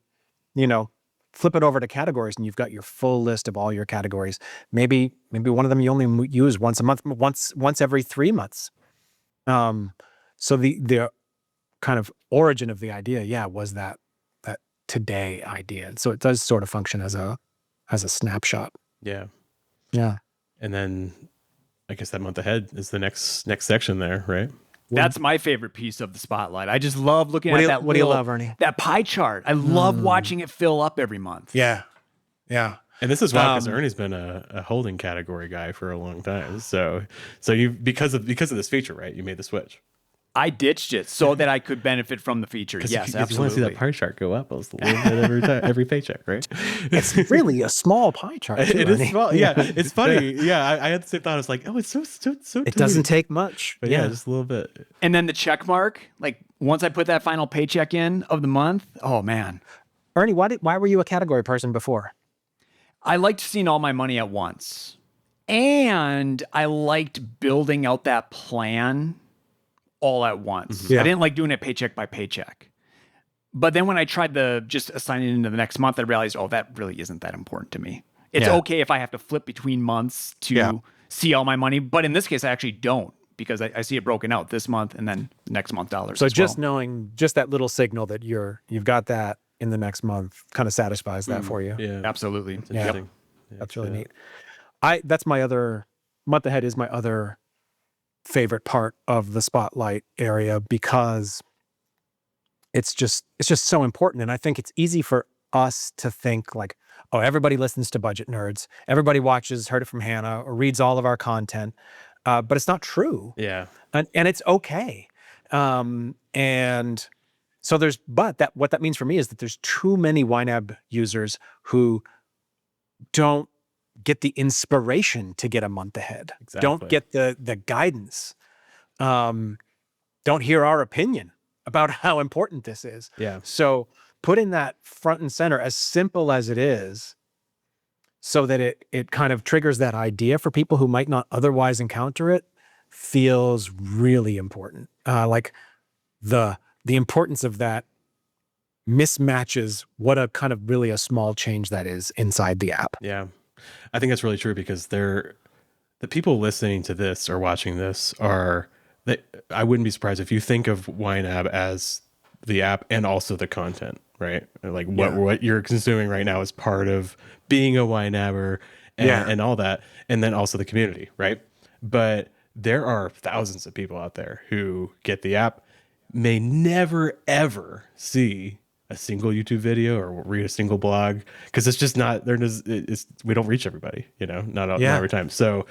flip it over to categories and you've got your full list of all your categories, maybe one of them you only use once a month, once every 3 months. So the kind of origin of the idea, was that Today idea. So it does sort of function as a snapshot. Yeah. Yeah. And then I guess that month ahead is the next section there, right? That's my favorite piece of the spotlight. I just love looking at that. What do you love, Ernie? That pie chart. I love watching it fill up every month. Yeah. And this is why, because Ernie's been a holding category guy for a long time. So you because of this feature, right? You made the switch. I ditched it so that I could benefit from the feature. Yes, absolutely. You want to see that pie chart go up a little bit every paycheck, right? It's really a small pie chart. Too, it is small. Yeah, it's funny. Yeah, I had the same thought. I was like, oh, it's so it doesn't take much. But yeah, just a little bit. And then the check mark, like once I put that final paycheck in of the month, oh man. Ernie, why were you a category person before? I liked seeing all my money at once. And I liked building out that plan all at once. Mm-hmm. Yeah. I didn't like doing it paycheck by paycheck. But then when I tried just assigning it into the next month, I realized, that really isn't that important to me. It's okay if I have to flip between months to see all my money. But in this case, I actually don't because I see it broken out this month and then next month dollars. So just knowing just that little signal that you've got that in the next month kind of satisfies that for you. Yeah, absolutely. That's interesting. Yeah, that's really neat. That's my other month ahead is my other favorite part of the spotlight area because it's just so important. And I think it's easy for us to think like, oh, everybody listens to Budget Nerds. Everybody watches Heard It From Hannah or reads all of our content. But it's not true. Yeah. And it's okay. And so what that means for me is that there's too many YNAB users who don't get the inspiration to get a month ahead. Exactly. Don't get the guidance. Don't hear our opinion about how important this is. Yeah. So putting that front and center, as simple as it is, so that it kind of triggers that idea for people who might not otherwise encounter it, feels really important. Like the importance of that mismatches what a kind of really a small change that is inside the app. Yeah. I think that's really true because the people listening to this or watching this I wouldn't be surprised if you think of YNAB as the app and also the content, right? Like what you're consuming right now is part of being a YNABer and all that. And then also the community, right? But there are thousands of people out there who get the app, may never, ever see a single YouTube video or read a single blog because it's just not we don't reach everybody, not every time. So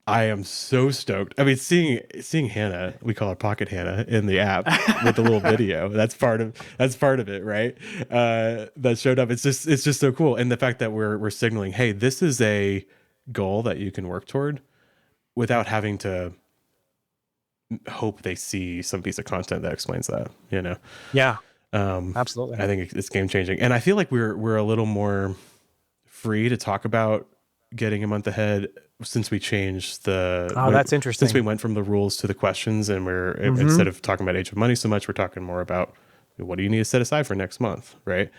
I am so stoked. I mean, seeing Hannah, we call her Pocket Hannah in the app with the little video. That's part of it, right? That showed up. It's just so cool. And the fact that we're signaling, hey, this is a goal that you can work toward without having to hope they see some piece of content that explains that, Yeah. Absolutely. I think it's game changing. And I feel like we're a little more free to talk about getting a month ahead since we changed the that's interesting. since we went from the rules to the questions, and we're instead of talking about age of money so much, we're talking more about what do you need to set aside for next month, right?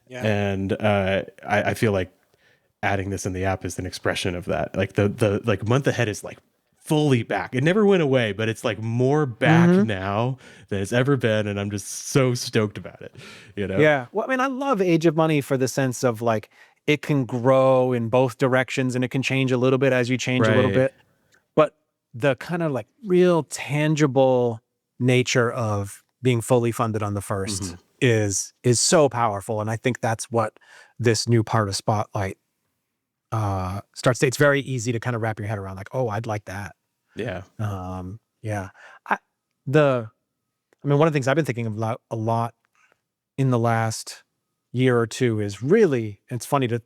Yeah. And I feel like adding this in the app is an expression of that. Like the like month ahead is like fully back. It never went away, but it's like more back now than it's ever been, and I'm just so stoked about it. You know? Yeah. Well, I mean, I love Age of Money for the sense of like it can grow in both directions and it can change a little bit as you change a little bit. But the kind of like real tangible nature of being fully funded on the first is so powerful, and I think that's what this new part of Spotlight starts to. It's very easy to kind of wrap your head around. Like, oh, I'd like that. Yeah. Yeah. I mean, one of the things I've been thinking about a lot in the last year or two is really, it's funny to,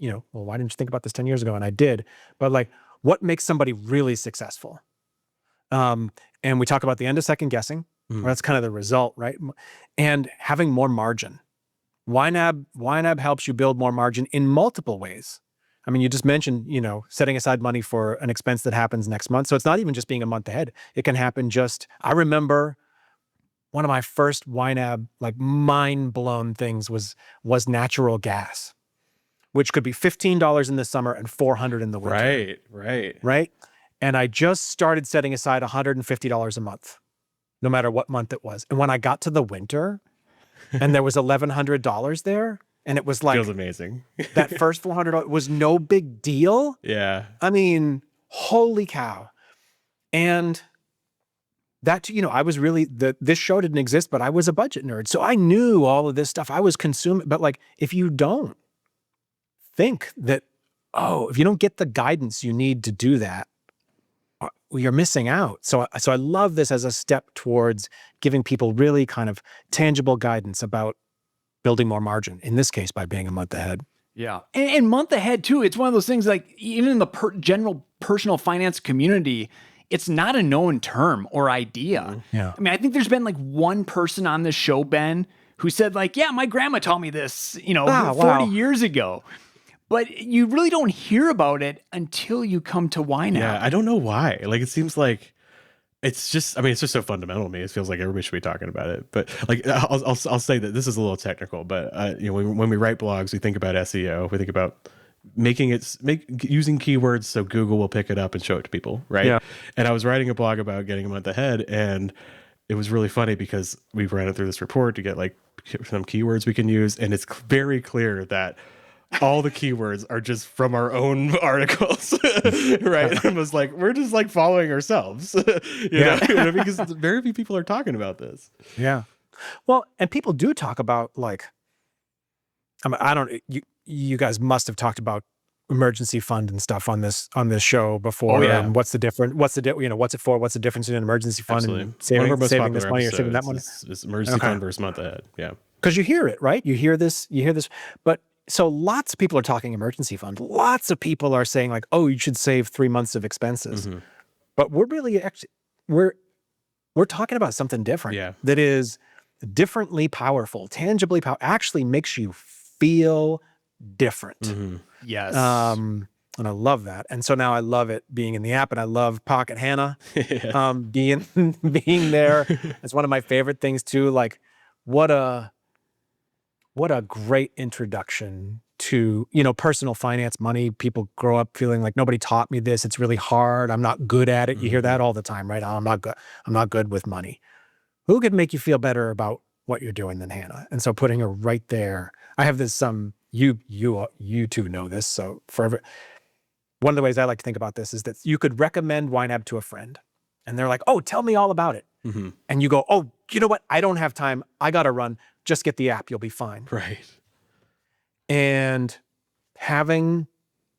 well, why didn't you think about this 10 years ago? And I did, but like, what makes somebody really successful? And we talk about the end of second guessing, where that's kind of the result, right? And having more margin. YNAB helps you build more margin in multiple ways. I mean, you just mentioned, setting aside money for an expense that happens next month. So it's not even just being a month ahead. It can happen I remember one of my first YNAB, like mind blown things was natural gas, which could be $15 in the summer and $400 in the winter. Right. And I just started setting aside $150 a month, no matter what month it was. And when I got to the winter and there was $1,100 there, and it was like, feels amazing. That first $400 was no big deal. Yeah. I mean, holy cow. And that, I was really, this show didn't exist, but I was a budget nerd. So I knew all of this stuff. I was consuming, but like, if you don't think that, if you don't get the guidance you need to do that, you're missing out. So I love this as a step towards giving people really kind of tangible guidance about building more margin, in this case, by being a month ahead. Yeah. And month ahead too, it's one of those things like even in the general personal finance community, it's not a known term or idea. Yeah. I mean, I think there's been like one person on this show, Ben, who said like, yeah, my grandma taught me this, 40 years ago. But you really don't hear about it until you come to YNAB. Yeah, I don't know why. Like, it seems like it's just so fundamental to me. It feels like everybody should be talking about it. But like, I'll say that this is a little technical, but when we write blogs, we think about SEO. We think about using keywords so Google will pick it up and show it to people, right? Yeah. And I was writing a blog about getting a month ahead, and it was really funny because we ran it through this report to get like some keywords we can use, and it's very clear that all the keywords are just from our own articles, right? And was like, we're just like following ourselves, because very few people are talking about this. Yeah. Well, and people do talk about like, you guys must have talked about emergency fund and stuff on this show before. Oh, yeah. And what's the difference? What's it for? What's the difference in an emergency fund and saving this money or saving that money? It's emergency fund versus month ahead. Yeah. Because you hear it, right? You hear this, but so lots of people are talking emergency fund. Lots of people are saying like, oh, you should save 3 months of expenses. But we're really we're talking about something different that is differently powerful, tangibly powerful, actually makes you feel different. Yes. And I love that. And so now I love it being in the app, and I love Pocket Hannah being there. It's one of my favorite things too. Like what a great introduction to, personal finance, money. People grow up feeling like nobody taught me this. It's really hard. I'm not good at it. You hear that all the time, right? I'm not good with money. Who could make you feel better about what you're doing than Hannah? And so putting her right there, I have this, you two know this. So one of the ways I like to think about this is that you could recommend YNAB to a friend and they're like, oh, tell me all about it. And you go, oh, you know what? I don't have time. I got to run. Just get the app. You'll be fine. Right. And having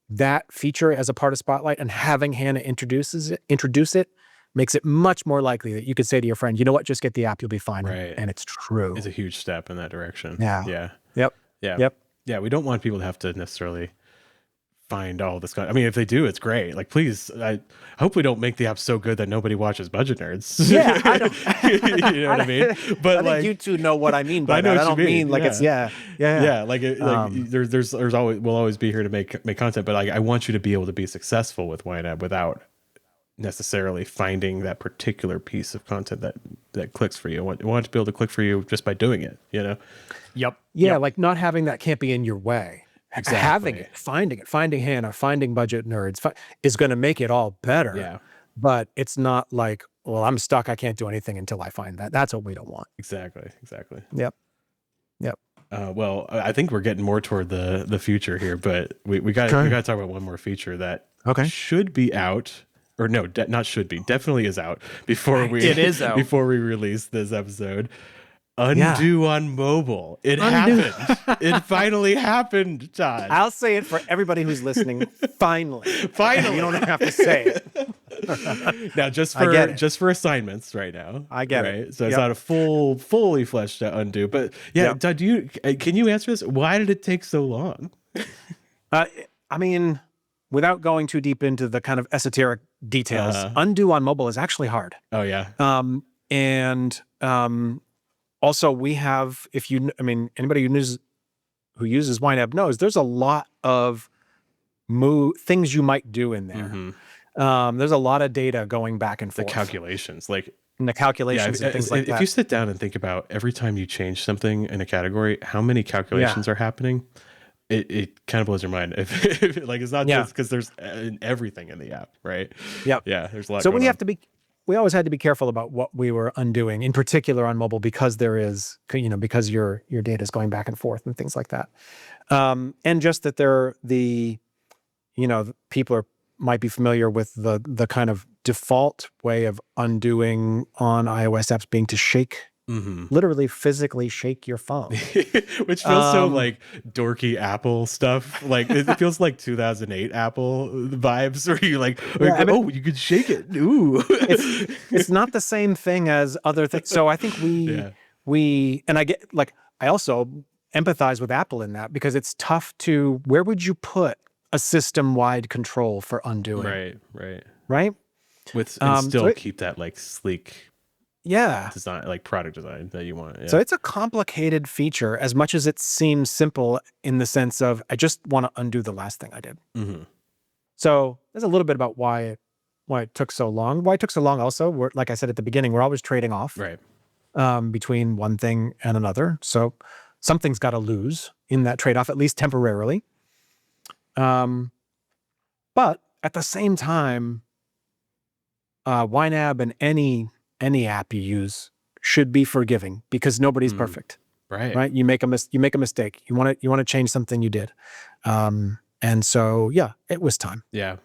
that feature as a part of Spotlight and having Hannah introduce it makes it much more likely that you could say to your friend, you know what, just get the app, you'll be fine. Right. And it's true. It's a huge step in that direction. Yeah. Yeah. Yep. Yeah. Yep. Yeah. We don't want people to have to necessarily find all this. I mean, if they do, it's great. Like, please, I hope we don't make the app so good that nobody watches Budget Nerds. Yeah, I don't. You know what I mean? But I like, think you two know what I mean by I know that. I what don't you mean like it's yeah. Like, there's always, we'll always be here to make content, but like, I want you to be able to be successful with YNAB without necessarily finding that particular piece of content that clicks for you. I want it to be able to click for you just by doing it, you know? Yep. Yeah, Yep. like not having that can't be in your way. Exactly. Having it, finding Hannah, finding Budget Nerds is going to make it all better. Yeah. But it's not like, well, I'm stuck. I can't do anything until I find that. That's what we don't want. Exactly. Yep. Well, I think we're getting more toward the future here, but we got to talk about one more feature that should be out, or no, not should be, definitely is out before we before we release this episode. Undo on mobile. It happened. It finally happened, Todd. I'll say it for everybody who's listening. Finally. You don't have to say it. Now, just for assignments right now. I get it. So it's not a fully fleshed out undo. But yeah, Todd, can you answer this? Why did it take so long? I mean, without going too deep into the kind of esoteric details, undo on mobile is actually hard. Oh yeah. Also, we have, anybody who uses YNAB knows there's a lot of things you might do in there. Mm-hmm. There's a lot of data going back and forth. The calculations, and things like that. If you sit down and think about every time you change something in a category, how many calculations are happening, it kind of blows your mind. If like, it's not just because there's everything in the app, right? Yep. Yeah, there's a lot. So we always had to be careful about what we were undoing, in particular on mobile, because there is, because your data is going back and forth and things like that. And just that people might be familiar with the kind of default way of undoing on iOS apps being to shake, literally physically shake your phone. Which feels so like dorky Apple stuff. Like it feels like 2008 Apple vibes where you you could shake it. Ooh. It's not the same thing as other things. So I think I also empathize with Apple in that, because it's tough where would you put a system-wide control for undoing? Right? And still keep that like sleek design, like product design that you want. So it's a complicated feature, as much as it seems simple in the sense of, I just want to undo the last thing I did. So there's a little bit about why it took so long. Why it took so long also, like I said at the beginning, we're always trading off between one thing and another. So something's got to lose in that trade-off, at least temporarily. But at the same time, YNAB and any app you use should be forgiving, because nobody's perfect. Right. You make a mistake. You want to change something you did. And so, it was time. Yeah.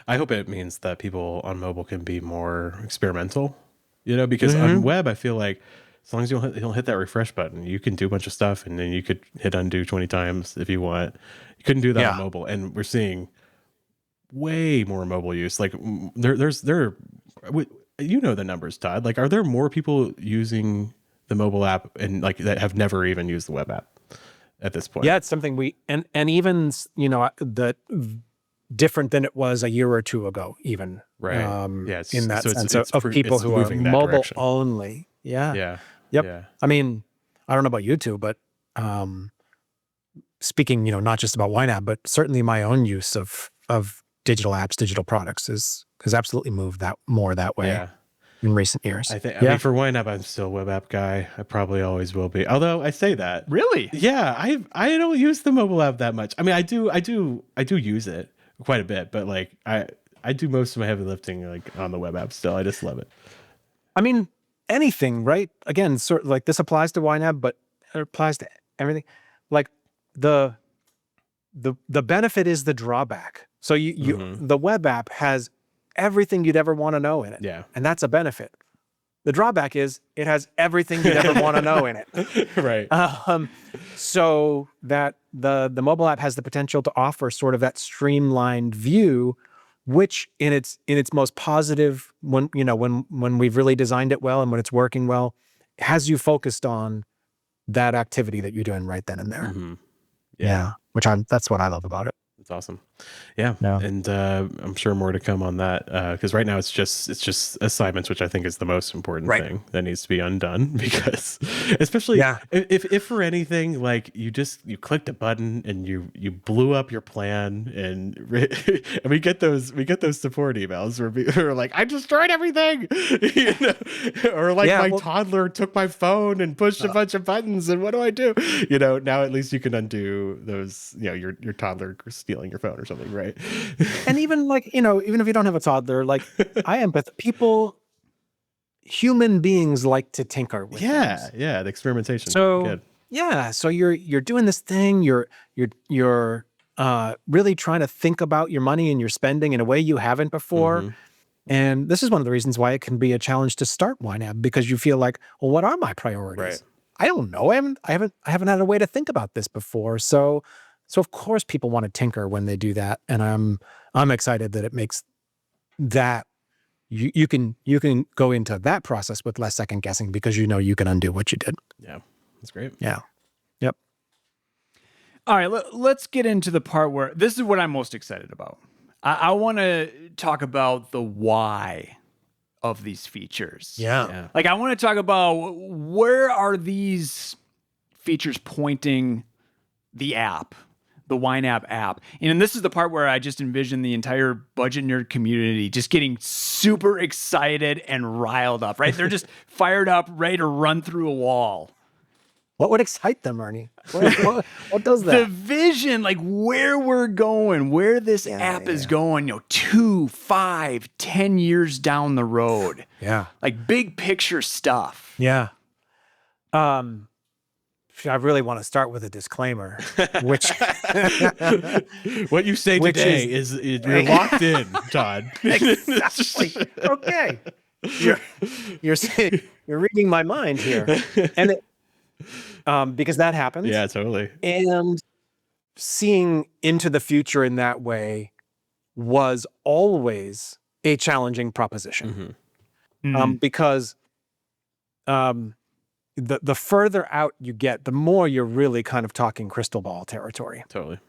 I hope it means that people on mobile can be more experimental, because on web, I feel like as long as you don't hit that refresh button, you can do a bunch of stuff, and then you could hit undo 20 times if you want. You couldn't do that on mobile. And we're seeing way more mobile use. Like the numbers, Todd. Like, are there more people using the mobile app and like that have never even used the web app at this point? Yeah, it's something and even the different than it was a year or two ago, even. Right. In that sense of people who are mobile only. Yeah. Yeah. Yep. Yeah. I mean, I don't know about you two, but speaking, not just about YNAB, but certainly my own use of digital apps, digital products has absolutely moved that way in recent years. I mean, for YNAB, I'm still a web app guy. I probably always will be. Although I say that. Really? Yeah, I don't use the mobile app that much. I mean, I do use it quite a bit, but like I do most of my heavy lifting like on the web app still. I just love it. I mean, anything, right? Again, sort of like this applies to YNAB, but it applies to everything. Like the benefit is the drawback. So the web app has everything you'd ever want to know in it. Yeah. And that's a benefit. The drawback is it has everything you'd ever want to know in it. Right. So that the mobile app has the potential to offer sort of that streamlined view, which in its most positive, when we've really designed it well and when it's working well, has you focused on that activity that you're doing right then and there. Mm-hmm. Yeah. That's what I love about it. That's awesome. Yeah. Yeah. And I'm sure more to come on that. Because right now it's just assignments, which I think is the most important Right. thing that needs to be undone. Because especially Yeah. if for anything, like you clicked a button and you blew up your plan, and and we get those support emails where we're like, I destroyed everything. You know? Or like Yeah, my well- toddler took my phone and pushed a bunch of buttons, and what do I do? You know, now at least you can undo those, you know, your toddler stealing your phone or something, right? And even like, even if you don't have a toddler, like human beings like to tinker with things. Yeah, the experimentation. So Good. yeah, so you're doing this thing, you're really trying to think about your money and your spending in a way you haven't before. Mhm. And this is one of the reasons why it can be a challenge to start YNAB, because you feel like, well, what are my priorities? Right. I don't know. I haven't had a way to think about this before. So of course people want to tinker when they do that. And I'm excited that it makes that you can go into that process with less second guessing, because you can undo what you did. Yeah, that's great. Yeah. Yep. All right, let's get into the part where this is what I'm most excited about. I want to talk about the why of these features. Yeah. Like, I want to talk about where are these features pointing the app, the YNAB app. And this is the part where I just envision the entire budget nerd community just getting super excited and riled up, right? They're just fired up, ready to run through a wall. What would excite them, Ernie? What does The that? vision, like where we're going, where this app is going, 2, 5, 10 years down the road. Yeah. Like big picture stuff. Yeah. I really want to start with a disclaimer, which What you say Which today is you're locked in, Todd. exactly. Okay. You're saying, you're reading my mind here. And because that happens. Yeah, totally. And seeing into the future in that way was always a challenging proposition. Because the further out you get, the more you're really kind of talking crystal ball territory. Totally.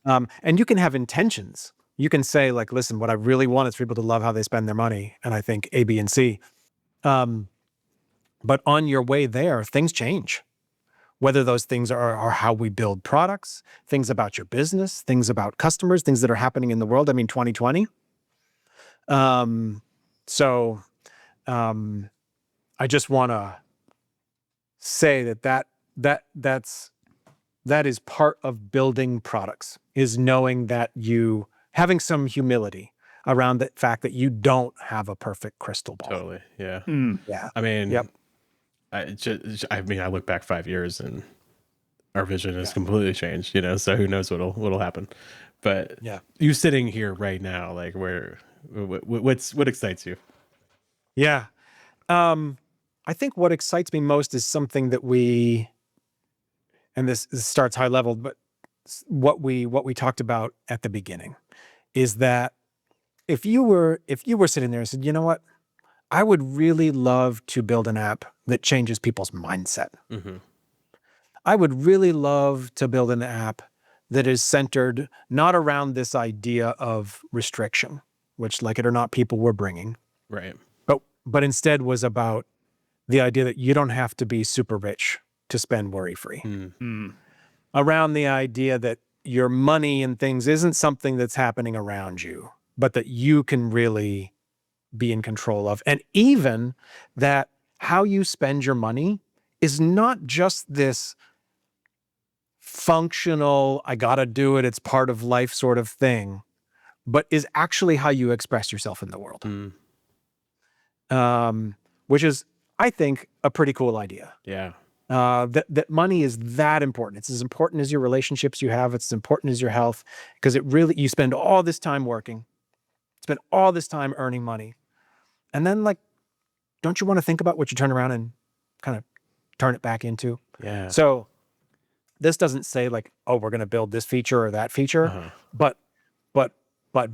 And you can have intentions. You can say, like, listen, what I really want is for people to love how they spend their money. And I think A, B, and C. But on your way there, things change. Whether those things are how we build products, things about your business, things about customers, things that are happening in the world. I mean, 2020. I just want to say that is part of building products, is knowing that having some humility around the fact that you don't have a perfect crystal ball. Totally. Yeah. Yeah. I mean, Yep. I look back 5 years and our vision has completely changed, so who knows what'll happen. But Yeah. you sitting here right now, like what excites you? Yeah. I think what excites me most is something that and this starts high level, but what we talked about at the beginning is that if you were sitting there and said, you know what, I would really love to build an app that changes people's mindset. Mm-hmm. I would really love to build an app that is centered not around this idea of restriction, which, like it or not, people were bringing, Right. but instead was about the idea that you don't have to be super rich to spend worry-free. Around the idea that your money and things isn't something that's happening around you, but that you can really be in control of. And even that how you spend your money is not just this functional, I gotta do it, it's part of life sort of thing, but is actually how you express yourself in the world. Which is, I think, a pretty cool idea. Yeah. That money is that important. It's as important as your relationships you have. It's as important as your health, because you spend all this time working, spend all this time earning money. And then, like, don't you want to think about what you turn around and kind of turn it back into? Yeah. So this doesn't say like, oh, we're going to build this feature or that feature, but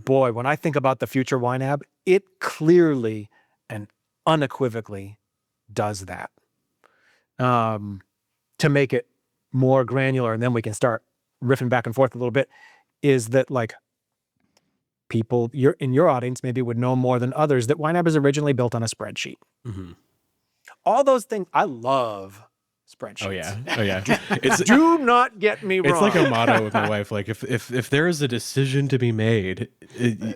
boy, when I think about the future YNAB, it clearly and unequivocally does that. To make it more granular, and then we can start riffing back and forth a little bit. is that like people in your audience maybe would know more than others that YNAB is originally built on a spreadsheet. Mm-hmm. All those things, I love spreadsheets. Oh yeah. It's Do not get me wrong. It's like a motto with my wife. Like if there is a decision to be made,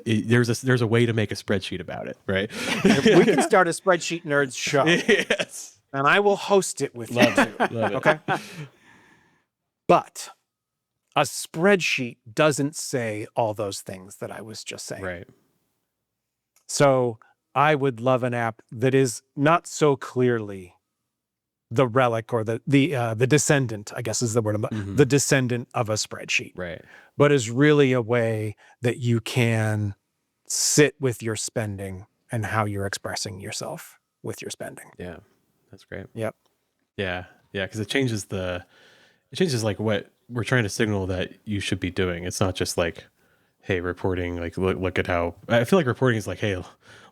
there's a way to make a spreadsheet about it, right? We can start a spreadsheet nerds show. Yes. And I will host it with Love you. it. Love it. Okay. But a spreadsheet doesn't say all those things that I was just saying. Right. So I would love an app that is not so clearly the relic or the descendant, I guess is the word, the descendant of a spreadsheet. Right. But is really a way that you can sit with your spending and how you're expressing yourself with your spending. Yeah. That's great. Yep. Yeah. Yeah. Because it changes like what we're trying to signal that you should be doing. It's not just like, hey, reporting, like look at how, I feel like reporting is like, hey,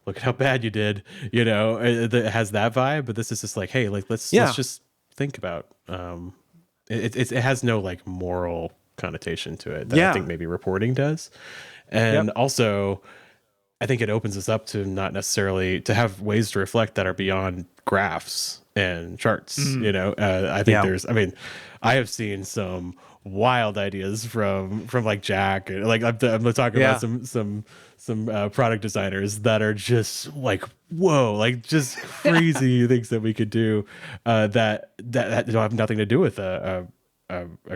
look at how bad you did, it has that vibe, but this is just like, hey, like let's just think about it has no like moral connotation to it that I think maybe reporting does. And also I think it opens us up to not necessarily to have ways to reflect that are beyond graphs and charts. I think I have seen some wild ideas from like Jack, like I'm talking about some product designers that are just like, whoa, like just crazy things that we could do that don't have nothing to do with a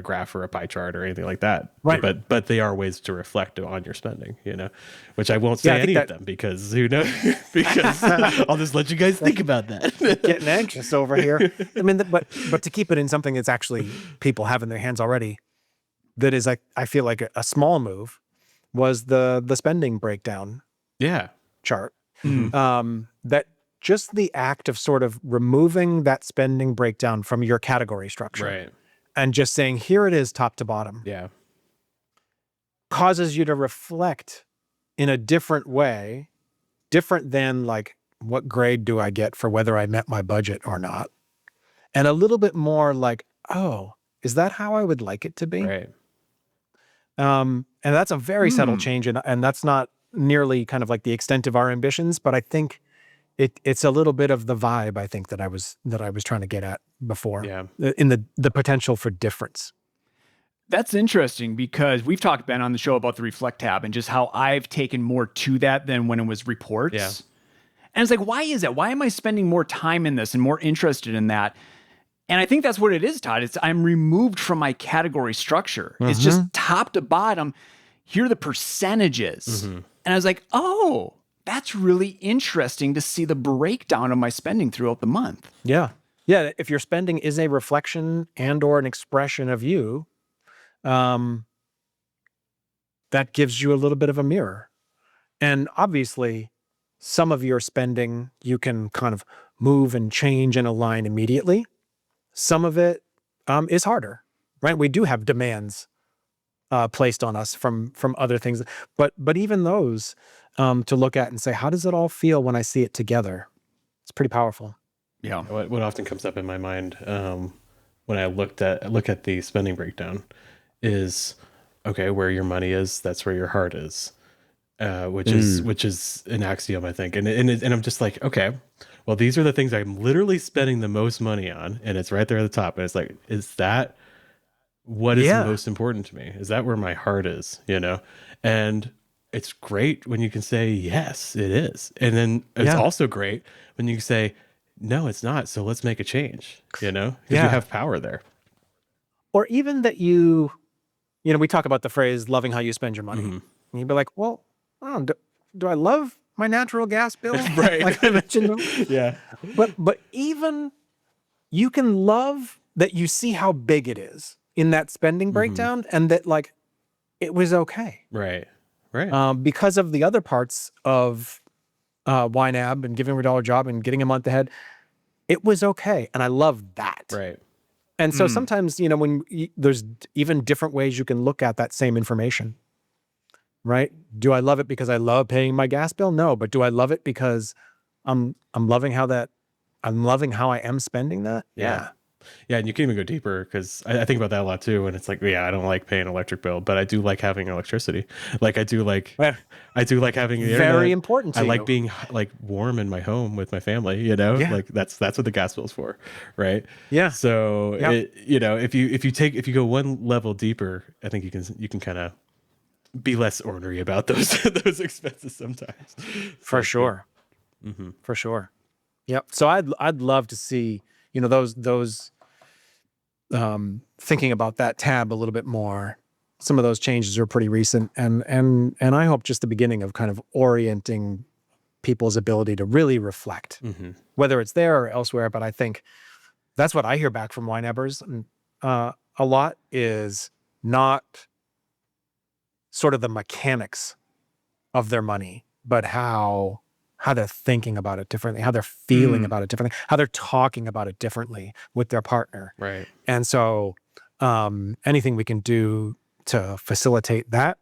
graph or a pie chart or anything like that. Right. But they are ways to reflect on your spending, which I won't say any of them because who knows? Because I'll just let you guys think about that. Getting anxious over here. I mean, but to keep it in something that's actually people have in their hands already, that is, I feel like a small move was the spending breakdown chart. That just the act of sort of removing that spending breakdown from your category structure. Right. And just saying, here it is top to bottom. Yeah. Causes you to reflect in a different way, different than like, what grade do I get for whether I met my budget or not? And a little bit more like, oh, is that how I would like it to be? Right. And that's a very subtle change. And that's not nearly kind of like the extent of our ambitions, but I think it's a little bit of the vibe, I think, that I was trying to get at before. Yeah. In the potential for difference. That's interesting because we've talked, Ben, on the show about the Reflect tab and just how I've taken more to that than when it was reports. Yeah. And it's like, why is that? Why am I spending more time in this and more interested in that? And I think that's what it is, Todd. I'm removed from my category structure. It's just top to bottom. Here are the percentages. And I was like, oh, that's really interesting to see the breakdown of my spending throughout the month. Yeah. Yeah. If your spending is a reflection and or an expression of you, that gives you a little bit of a mirror. And obviously, some of your spending you can kind of move and change and align immediately. Some of it is harder, right? We do have demands placed on us from other things, but even those to look at and say, how does it all feel when I see it together? It's pretty powerful. Yeah. What often comes up in my mind when I look at the spending breakdown is, okay, where your money is, that's where your heart is, which is an axiom, I think. And I'm just like, okay, well, these are the things I'm literally spending the most money on, and it's right there at the top. And it's like, is that what is most important to me? Is that where my heart is? And it's great when you can say, yes, it is. And then it's also great when you can say, no, it's not. So let's make a change, because you have power there. Or even that we talk about the phrase loving how you spend your money. And you'd be like, well, do I love my natural gas bill? Right. Like I mentioned. Yeah. But even you can love that you see how big it is in that spending breakdown and that like it was okay. Right. Right. Because of the other parts of YNAB and giving $1 job and getting a month ahead, it was okay. And I love that. Right. And so sometimes, there's even different ways you can look at that same information, right? Do I love it because I love paying my gas bill? No, but do I love it because I'm loving how I am spending that? Yeah. Yeah, and you can even go deeper because I think about that a lot too. And it's like, yeah, I don't like paying an electric bill, but I do like having electricity. Like Well, I do like having the very internet. important to I like you. being like warm in my home with my family. You know, Yeah. like that's what the gas bill's for, right? Yeah. So Yep. if you go one level deeper, I think you can kind of be less ornery about those those expenses sometimes. For So, sure. Mm-hmm. For sure. Yep. So I'd love to see, those thinking about that tab a little bit more. Some of those changes are pretty recent, and I hope just the beginning of kind of orienting people's ability to really reflect, Mm-hmm. whether it's there or elsewhere. But I think that's what I hear back from YNABers a lot is not sort of the mechanics of their money, but how they're thinking about it differently, how they're feeling about it differently, how they're talking about it differently with their partner. Right. And so anything we can do to facilitate that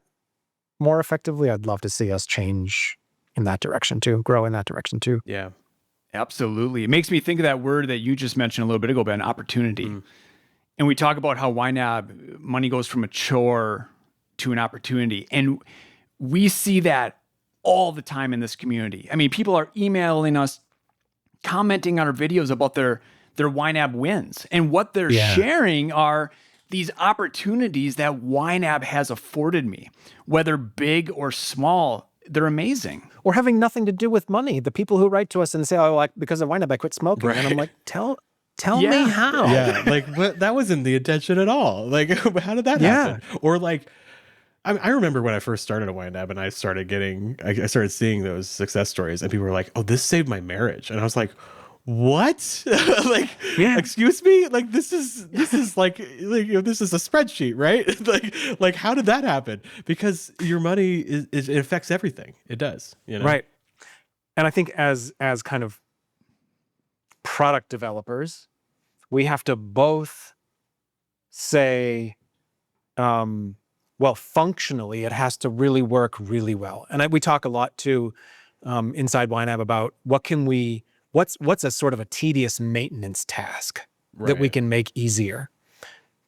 more effectively, I'd love to see us change in that direction too, grow in that direction too. Yeah. Absolutely. It makes me think of that word that you just mentioned a little bit ago, Ben, opportunity. And we talk about how YNAB money goes from a chore to an opportunity. And we see that all the time in this community. I mean, people are emailing us, commenting on our videos about their YNAB wins. And what they're sharing are these opportunities that YNAB has afforded me, whether big or small. They're amazing. Or having nothing to do with money. The people who write to us and say, "Oh, like because of YNAB, I quit smoking," and I'm like, "Tell me how." Yeah, like that wasn't the intention at all. Like, how did that happen? Or like, I remember when I first started at YNAB and I started seeing those success stories, and people were like, "Oh, this saved my marriage," and I was like, "What? Like, excuse me? Like, this is like this is a spreadsheet, right? like, how did that happen? Because your money it affects everything. It does, Right. And I think as kind of product developers, we have to both say, well, functionally, it has to really work really well. And we talk a lot too inside YNAB about what's a sort of a tedious maintenance task that we can make easier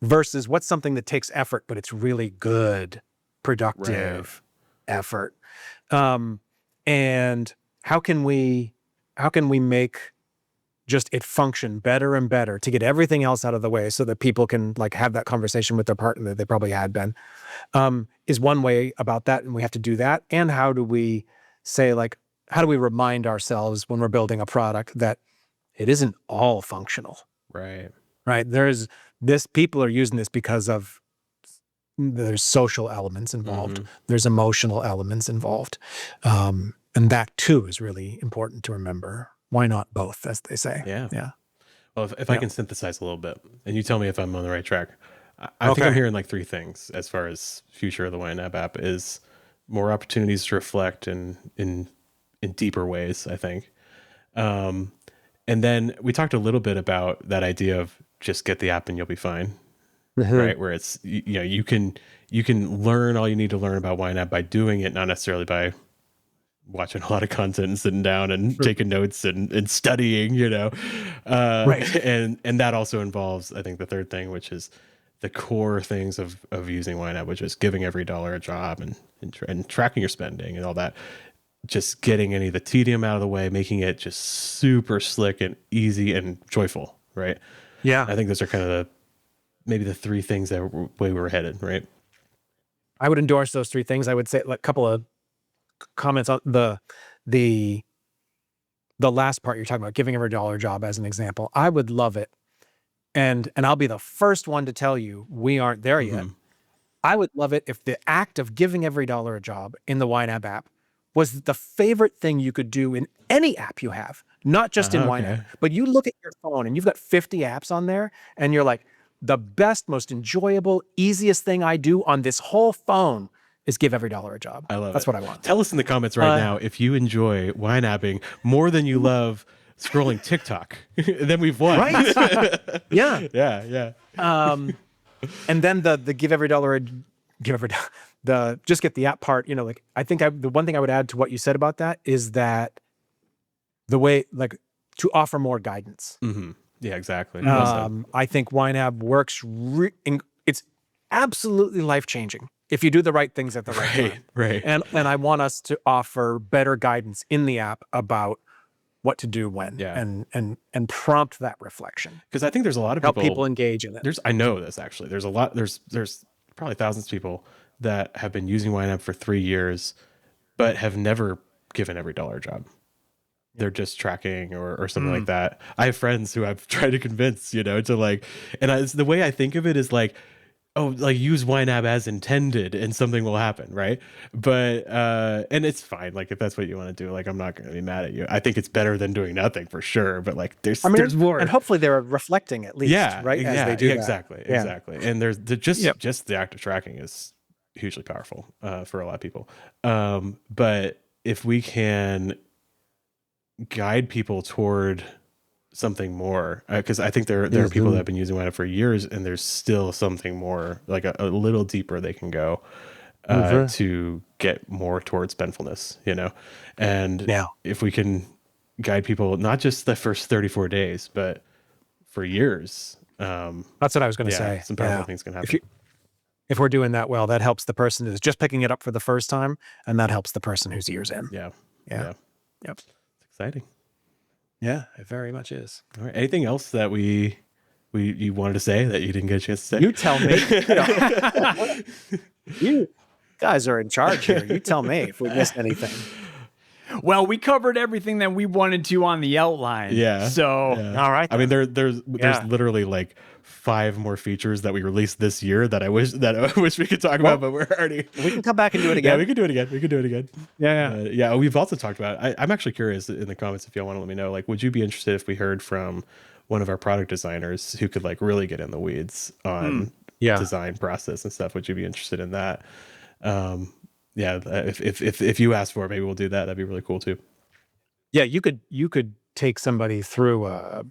versus what's something that takes effort, but it's really good, productive effort. And how can we make just it function better and better to get everything else out of the way so that people can like have that conversation with their partner that they probably had been, is one way about that. And we have to do that. And how do we say, like, how do we remind ourselves when we're building a product that it isn't all functional? Right. There's people are using this because there's social elements involved. There's emotional elements involved. And that too is really important to remember. Why not both, as they say? Yeah. Well, if I can synthesize a little bit, and you tell me if I'm on the right track, I think I'm hearing like three things as far as future of the YNAB app is more opportunities to reflect in deeper ways, I think. And then we talked a little bit about that idea of just get the app and you'll be fine, right? Where it's, you can learn all you need to learn about YNAB by doing it, not necessarily by watching a lot of content and sitting down and taking notes and studying, and that also involves, I think, the third thing, which is the core things of using YNAB, which is giving every dollar a job and tracking your spending and all that. Just getting any of the tedium out of the way, making it just super slick and easy and joyful, right? Yeah. I think those are kind of maybe the three things that way we're headed, right? I would endorse those three things. I would say like a couple of comments on the last part you're talking about, giving every dollar a job as an example. I would love it. And I'll be the first one to tell you we aren't there yet. I would love it if the act of giving every dollar a job in the YNAB app was the favorite thing you could do in any app you have, not just in YNAB. But you look at your phone and you've got 50 apps on there and you're like, the best, most enjoyable, easiest thing I do on this whole phone is give every dollar a job. I love That's it. what I want. Tell us in the comments right now if you enjoy YNABing more than you love scrolling TikTok. Then we've won. Right. Yeah. Yeah. And then the give every dollar, the just get the app part, I think the one thing I would add to what you said about that is that the way, like, to offer more guidance. Yeah, exactly. I think YNAB works. It's absolutely life changing if you do the right things at the right time. Right. And I want us to offer better guidance in the app about what to do when, Yeah. and prompt that reflection. Because I think there's a lot of Help people engage in it. I know this actually. There's a lot. There's probably thousands of people that have been using YNAB for 3 years, but have never given every dollar a job. They're just tracking or something like that. I have friends who I've tried to convince, to like, and the way I think of it is like, oh, like use YNAB as intended and something will happen, right? But and it's fine. Like if that's what you want to do, like I'm not going to be mad at you. I think it's better than doing nothing for sure. But like there's more, and hopefully they're reflecting at least, right? As they do that. Exactly. And there's just the act of tracking is hugely powerful for a lot of people. But if we can guide people toward something more, because I think there are people that have been using YNAB for years and there's still something more, like a little deeper they can go to get more towards spendfulness, and if we can guide people not just the first 34 days but for years, that's what I was going to say. Some powerful things can happen. If we're doing that well, that helps the person who's just picking it up for the first time, and that helps the person who's years in. Yep. It's exciting. Yeah, it very much is. All right. Anything else that you wanted to say that you didn't get a chance to say? You tell me. You guys are in charge here. You tell me if we missed anything. Well, we covered everything that we wanted to on the outline. Yeah. So, all right. I mean, there's literally like 5 more features that we released this year that I wish we could talk about, but we're already. We can come back and do it again. Yeah, we can do it again. Yeah. Yeah. We've also talked about. I'm actually curious in the comments if y'all want to let me know. Like, would you be interested if we heard from one of our product designers who could like really get in the weeds on design process and stuff? Would you be interested in that? If you ask for it, maybe we'll do that. That'd be really cool too. Yeah, you could take somebody through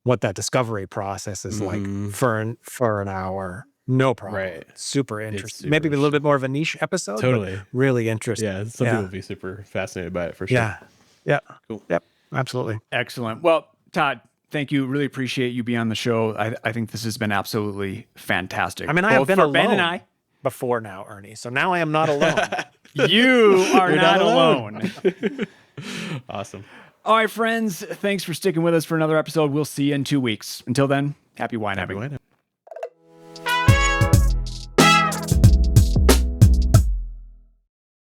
what that discovery process is like for an hour. No problem. Right. Super interesting. Maybe a little bit more of a niche episode. Totally. But really interesting. Yeah. Some people would be super fascinated by it for sure. Yeah. Yeah. Cool. Yep. Absolutely. Excellent. Well, Todd, thank you. Really appreciate you being on the show. I think this has been absolutely fantastic. I mean, I have been alone Ben and I before now, Ernie. So now I am not alone. You are not alone. Awesome. All right, friends. Thanks for sticking with us for another episode. We'll see you in 2 weeks. Until then, happy YNABing.